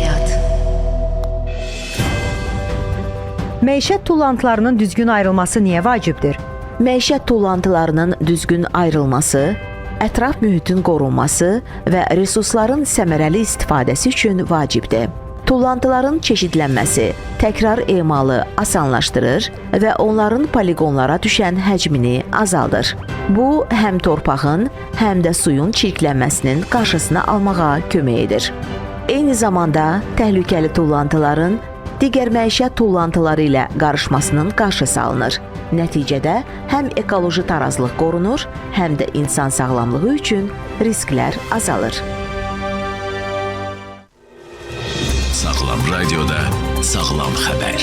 Məişət tullantılarının düzgün ayrılması niyə vacibdir? Məişət tullantılarının düzgün ayrılması, ətraf mühitin qorunması və resursların səmərəli istifadəsi üçün vacibdir. Tullantıların çeşidlənməsi təkrar emalı asanlaşdırır və onların poliqonlara düşən həcmini azaldır. Bu, həm torpağın, həm də suyun çirklənməsinin qarşısını almağa kömək edir. Eyni zamanda təhlükəli tullantıların digər məişət tullantıları ilə qarışmasının qarşısı alınır. Nəticədə həm ekoloji tarazlıq qorunur, həm də insan sağlamlığı üçün risklər azalır. Sağlam Radioda sağlam xəbər.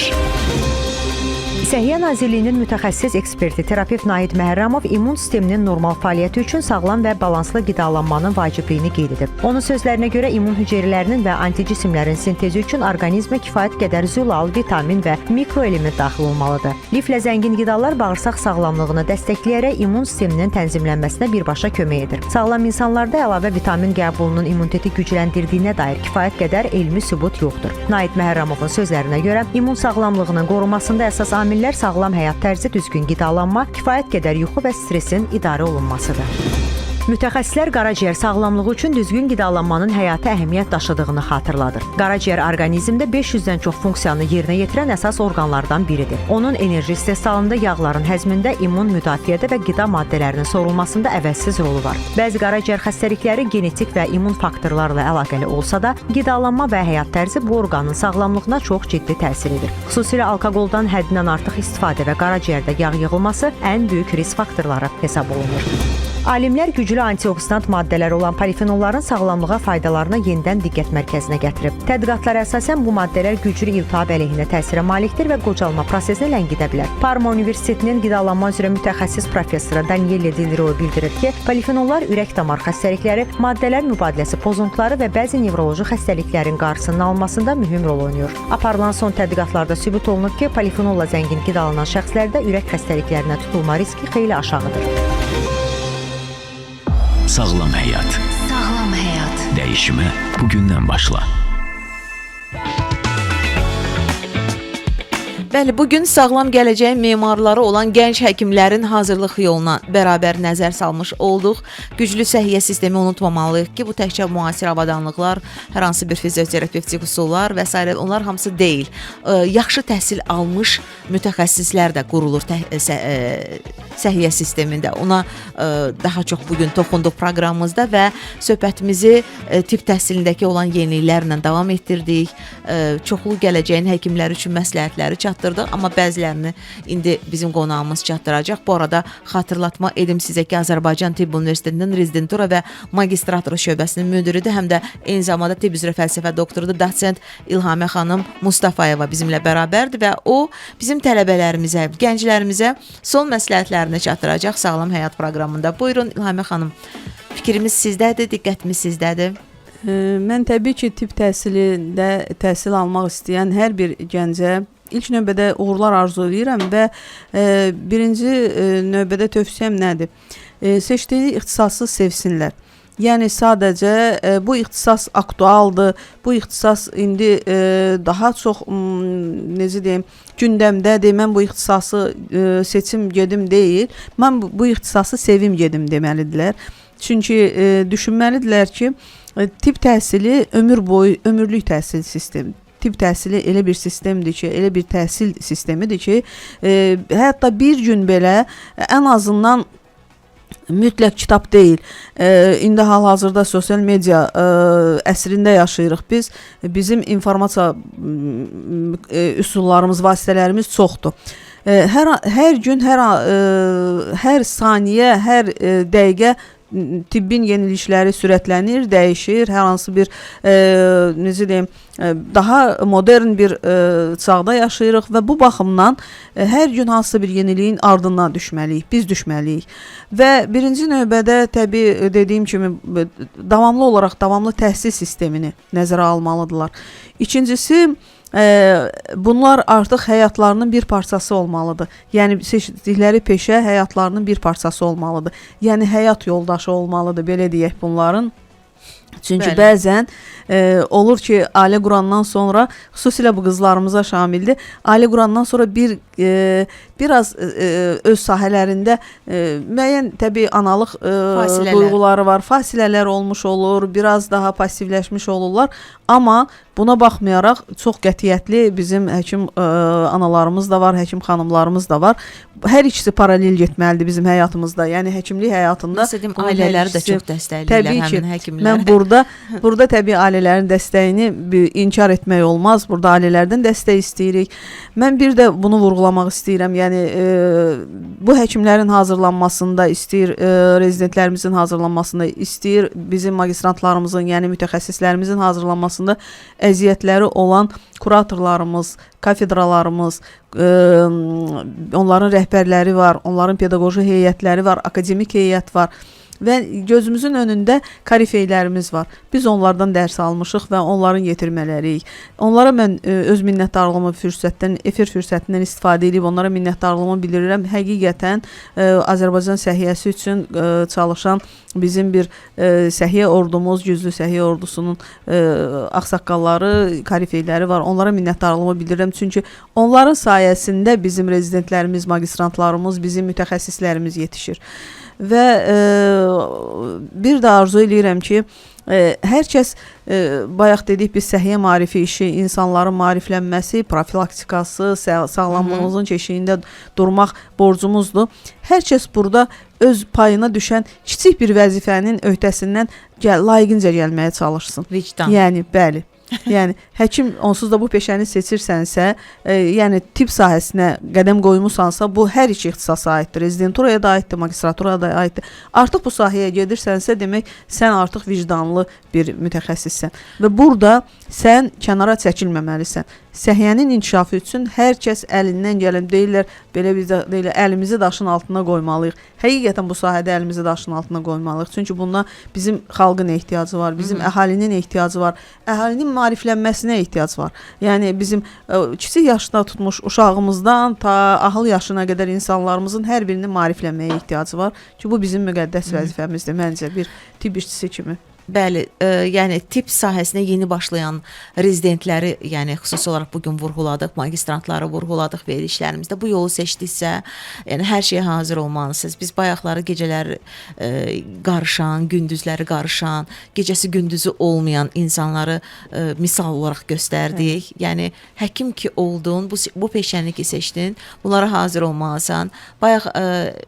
Səhiyyə Nazirliyinin mütəxəssis eksperti terapevt Nahid Məhərrəmov immun sisteminin normal fəaliyyəti üçün sağlam və balanslı qidalanmanın vacibliyini qeyd edib. Onun sözlərinə görə immun hüceyrələrinin və anticisimlərin sintezi üçün orqanizmə kifayət qədər zülal, vitamin və mikroelement daxil olmalıdır. Liflə zəngin qidalar bağırsaq sağlamlığını dəstəkləyərək immun sisteminin tənzimlənməsinə birbaşa kömək edir. Sağlam insanlarda əlavə vitamin qəbulunun immuniteti gücləndirdiyinə dair kifayət qədər elmi sübut yoxdur. Nahid Məhərrəmovun sözlərinə görə immun sağlamlığının qorunmasında əsas amillər sağlam həyat tərzi, düzgün qidalanma, kifayət qədər yuxu və stressin idarə olunmasıdır. Mütəxəssislər qaraciyər sağlamlığı üçün düzgün qidalanmanın həyati əhəmiyyət daşıdığını xatırladır. Qaraciyər orqanizmdə 500-dən çox funksiyanı yerinə yetirən əsas orqanlardan biridir. Onun enerji istehsalında, yağların həzmində, immun müdafiədə və qida maddələrinin sorulmasında əvəzsiz rolu var. Bəzi qaraciyər xəstəlikləri genetik və immun faktorlarla əlaqəli olsa da, qidalanma və həyat tərzi bu orqanın sağlamlığına çox ciddi təsir edir. Xüsusilə alkoqoldan həddindən artıq istifadə və qaraciyərdə yağ yığılması ən böyük risk faktorları hesab olunur. Alimlər güclü antioksidant maddələr olan polifenolların sağlamlığa faydalarına yenidən diqqət mərkəzinə gətirib. Tədqiqatlara əsasən bu maddələr güclü iltihab əleyhinə təsirə malikdir və qocalma prosesini ləngidə bilər. Parma Universitetinin qidalanma üzrə mütəxəssis professoru Danielle Dilroy bildirir ki, polifenollar ürək-damar xəstəlikləri, maddələr mübadiləsi pozuntuları və bəzi nevroloji xəstəliklərin qarşısının alınmasında mühüm rol oynayır. Aparılan son tədqiqatlarda sübut olunub ki, polifenolla zəngin qidalanan şəxslərdə ürək xəstəliklərinə tutulma riski xeyli aşağıdır. Sağlam həyat. Sağlam həyat. Dəyişimə bugündən başla. Bəli, bugün sağlam gələcəyin memarları olan gənc həkimlərin hazırlıq yoluna bərabər nəzər salmış olduq. Güclü səhiyyə sistemi unutmamalıyıq ki, bu təkcə müasir avadanlıqlar, hər hansı bir fizioterapevtik üsullar və s. onlar hamısı deyil. Yaxşı təhsil almış mütəxəssislər də qurulur səhiyyə sistemində. Ona daha çox bugün toxunduq proqramımızda və söhbətimizi tibb təhsilindəki olan yeniliklərlə davam etdirdik. Çoxlu gələcəyin həkimləri üçün məsləhətləri çatdırdıq, amma bəzilərini indi bizim qonağımız çatdıracaq. Bu arada xatırlatma edim sizə ki, Azərbaycan Tibb Universitetinin rezidentura və magistratura şöbəsinin müdiridir, həm də eyni zamanda tibb üzrə fəlsəfə doktorudur. Doçent İlhamə xanım Mustafayeva bizimlə bərabərdir və o bizim tələbələrimizə, gənclərimizə son məsləhətlərini çatdıracaq Sağlam Həyat proqramında. Buyurun İlhamə xanım, fikrimiz sizdədir, diqqətimiz sizdədir. Mən təbii ki, tibb təhsilində təhsil almaq istəyən hər bir gəncə ilk növbədə uğurlar arzu edirəm və birinci növbədə tövsiyəm nədir? Seçdiyi ixtisası sevsinlər. Yəni sadəcə bu ixtisas aktualdır, bu ixtisas indi daha çox necə deyim, gündəmdədir. Mən bu ixtisası seçim gedim deyil. Mən bu ixtisası sevim gedim deməlidirlər. Çünki düşünməlidirlər ki, tibb təhsili ömür boyu, ömürlük təhsil sistemi. Tibb təhsili elə bir sistemdir ki, elə bir təhsil sistemidir ki, hətta bir gün belə ən azından mütləq kitab deyil. İndi hal-hazırda sosial media əsrində yaşayırıq biz. Bizim informasiya üsullarımız, vasitələrimiz çoxdur. Hər gün, hər saniyə, hər dəqiqə tibbin yenilikləri sürətlənir, dəyişir. Hər hansı bir necə deyim, daha modern bir çağda yaşayırıq və bu baxımdan hər gün hansısa bir yeniliyin ardından düşməliyik, biz düşməliyik. Və birinci növbədə təbii dediyim kimi davamlı olaraq davamlı təhsil sistemini nəzərə almalıdırlar. İkincisi, bunlar artıq həyatlarının bir parçası olmalıdır. Yəni seçdikləri peşə həyatlarının bir parçası olmalıdır. Yəni həyat yoldaşı olmalıdır, belə deyək bunların. Çünki bəzən olur ki, ailə qurandan sonra, xüsusilə bu qızlarımıza şamildir, ailə qurandan sonra biraz öz sahələrində müəyyən təbii analıq duyğuları var, fasilələr olmuş olur, biraz daha passivləşmiş olurlar. Amma buna baxmayaraq çox qətiyyətli bizim həkim analarımız da var, həkim xanımlarımız da var. Hər ikisi paralel getməlidir bizim həyatımızda. Yəni həkimlik həyatında ailələri də çox dəstəkləyirlər həmin həkimlər. Mən burada təbii ailələrin dəstəyini inkar etmək olmaz. Burada ailələrdən dəstək istəyirik. Mən bir də bunu vurğulamaq istəyirəm. Yəni bu həkimlərin hazırlanmasında, istəyir rezidentlərimizin hazırlanmasında, istəyir bizim magistrantlarımızın, yəni mütəxəssislərimizin hazırlanmasında əziyyətləri olan kuratorlarımız, kafedralarımız, onların rəhbərləri var, onların pedaqoji heyətləri var, akademik heyət var. Və gözümüzün önündə korifeylərimiz var. Biz onlardan dərs almışıq və onların yetirməliyik. Onlara mən öz minnətdarlığımı efir fürsətindən istifadə edib onlara minnətdarlığımı bildirirəm. Həqiqətən Azərbaycan səhiyyəsi üçün çalışan bizim bir səhiyyə ordumuz, güclü səhiyyə ordusunun ağsaqqalları, korifeyləri var. Onlara minnətdarlığımı bildirirəm. Çünki onların sayəsində bizim rezidentlərimiz, magistrantlarımız, bizim mütəxəssislərimiz yetişir. Və bir də arzu eləyirəm ki, hər kəs bayaq dedik biz səhiyyə maarifi işi, insanların maariflənməsi, profilaktikası, sağlamlığımızın keşiyində durmaq borcumuzdur. Hər kəs burada öz payına düşən kiçik bir vəzifənin öhdəsindən layiqincə gəlməyə çalışsın. Vicdan. Yəni, bəli. Yəni həkim onsuz da bu peşəni seçirsənsə, yəni tibb sahəsinə qədəm qoymusansa, bu hər iki ixtisasa aiddir. Rezidenturaya da aiddir, magistraturaya da aiddir. Artıq bu sahəyə gedirsənsə, demək sən artıq vicdanlı bir mütəxəssissən və burada sən kənara çəkilməməlisən. Səhiyyənin inkişafı üçün hər kəs əlindən gələn deyirlər, belə biz də deyirlər, əlimizi daşın altına qoymalıyıq. Həqiqətən bu sahədə əlimizi daşın altına qoymalıyıq. Çünki buna bizim xalqın ehtiyacı var, bizim əhalinin ehtiyacı var, əhalinin maariflənməsinə ehtiyac var. Yəni bizim kiçik yaşda tutmuş uşağımızdan ta ahıl yaşına qədər insanlarımızın hər birinin maariflənməyə ehtiyacı var. Ki bu bizim müqəddəs vəzifəmizdir məncə bir tibb işçisi kimi. Bəli, yəni tibb sahəsinə yeni başlayan rezidentləri, yəni xüsusi olaraq bugün vurğuladıq, magistrantları vurğuladıq verilişlərimizdə. Bu yolu seçdiksə, yəni hər şeyə hazır olmalısınız. Biz bayaqları gecələr qarışan, gündüzləri qarışan, gecəsi gündüzü olmayan insanları misal olaraq göstərdik. Yəni həkim ki oldun, bu peşəni ki seçdin, bunlara hazır olmalısan. Bayaq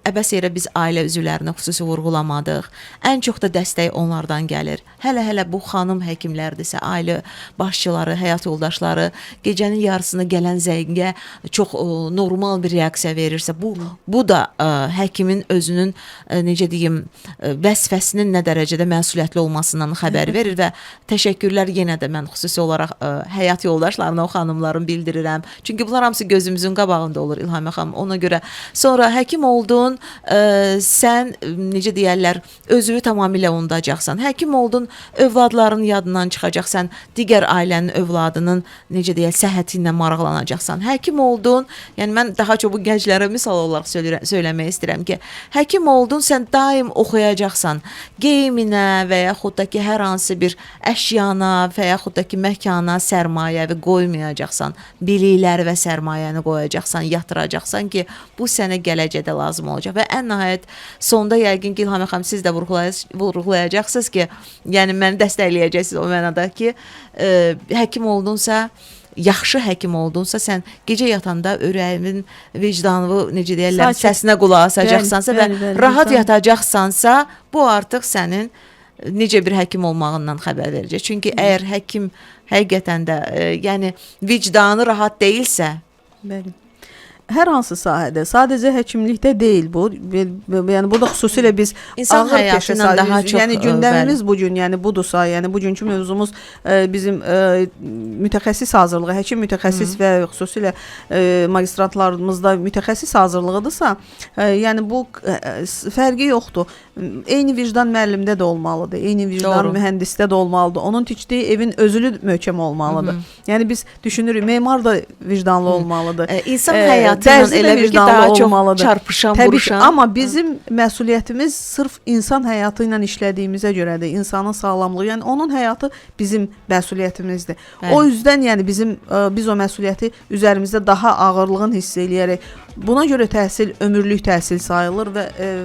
əbəs yerə biz ailə üzvlərinə xüsusi vurğulamadıq. Ən çox da dəstək onlardan gəlir. Hələ bu xanım həkimlərdirsə, ailə başçıları, həyat yoldaşları gecənin yarısına gələn zəngə çox normal bir reaksiya verirsə, bu da həkimin özünün necə deyim, vəzifəsinin nə dərəcədə məsuliyyətli olmasından xəbər verir və təşəkkürlər yenə də mən xüsusi olaraq həyat yoldaşlarına, o xanımların bildirirəm. Çünki bunlar hamısı gözümüzün qabağında olur İlhamə xanım. Ona görə sonra həkim oldun, sən necə deyərlər, özünü tamamilə unudacaqsan. Həkim oldun, övladların yadından çıxacaqsan, digər ailənin övladının necə deyək, səhhəti ilə maraqlanacaqsan. Həkim oldun, yəni mən daha çox bu gənclərə misal olaraq söyləmək istəyirəm ki, həkim oldun, sən daim oxuyacaqsan. Geyiminə və yaxud da ki, hər hansı bir əşyana və yaxud da ki, məkana sərmayəvi qoymayacaqsan. Bilikləri və sərmayəni qoyacaqsan, yatıracaqsan ki, bu sənə gələcəkdə lazım olacaq. Və ən nəhayət sonda yəqin ki, İlhamə xanım siz də vurğulayacaqsınız ki, yəni məni dəstəkləyəcəksiniz o mənada ki, həkim oldunsa, yaxşı həkim oldunsa, sən gecə yatanda ürəyin, vicdanı, necə deyərlər, səsinə qulaq asacaqsansa və rahat yatacaqsansa, bu artıq sənin necə bir həkim olmağından xəbər verəcək. Çünki əgər həkim həqiqətən də yəni vicdanı rahat deyilsə, bəli. hər hansı sahədə, sadəcə həkimlikdə deyil bu. Yəni burada xüsusilə biz İnsan ağır həyatı peşə ilə daha sahəsi, çox, yəni gündəmimiz bu gün, yəni budursa, yəni bugünkü mövzumuz bizim mütəxəssis hazırlığı, həkim mütəxəssis və xüsusilə magistrantlarımızda mütəxəssis hazırlığıdırsa, yəni bu fərqi yoxdur. Eyni vicdan müəllimdə də olmalıdır, eyni vicdan mühəndisdə də olmalıdır. Onun tikdiyi evin özülü möhkəm olmalıdır. Yəni biz düşünürük, memar da vicdanlı olmalıdır. İnsan həyatı ilə elə bir ki, daha çox çarpışan, vuruşan. Amma bizim məsuliyyətimiz sırf insan həyatı ilə işlədiyimizə görədir. İnsanın sağlamlığı, yəni onun həyatı bizim məsuliyyətimizdir. O yüzden yəni biz o məsuliyyəti üzərimizdə daha ağırlığını hiss eləyərək, buna görə təhsil ömürlük təhsil sayılır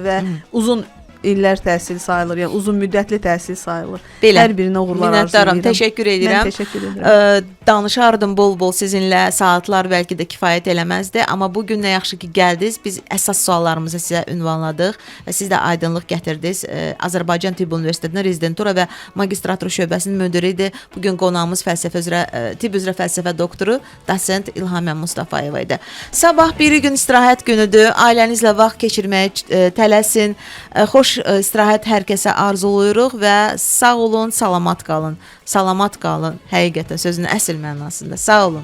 və uzun illər təhsil sayılır, yəni uzun müddətli təhsil sayılır. Belə. Hər birinə uğurlar arzu Minnətdaram, edirəm. təşəkkür edirəm. Mən təşəkkür edirəm. Danışardım bol-bol sizinlə, saatlar bəlkə də kifayət eləməzdi, amma bu gün nə yaxşı ki gəldiniz. Biz əsas suallarımızı sizə ünvanladıq və siz də aydınlıq gətirdiniz. Azərbaycan Tibb Universitetinin rezidentura və magistratura şöbəsinin müdiri idi. Bu gün qonağımız tibb üzrə fəlsəfə doktoru dosent İlhamiyə Mustafayeva idi. Sabah bir gün istirahət günüdür. Ailənizlə vaxt keçirməyə tələsin. Xoş istirahət hər kəsə arzulayırıq və sağ olun, salamat qalın. Salamat qalın, həqiqətən sözün əsl mənasında. Sağ olun.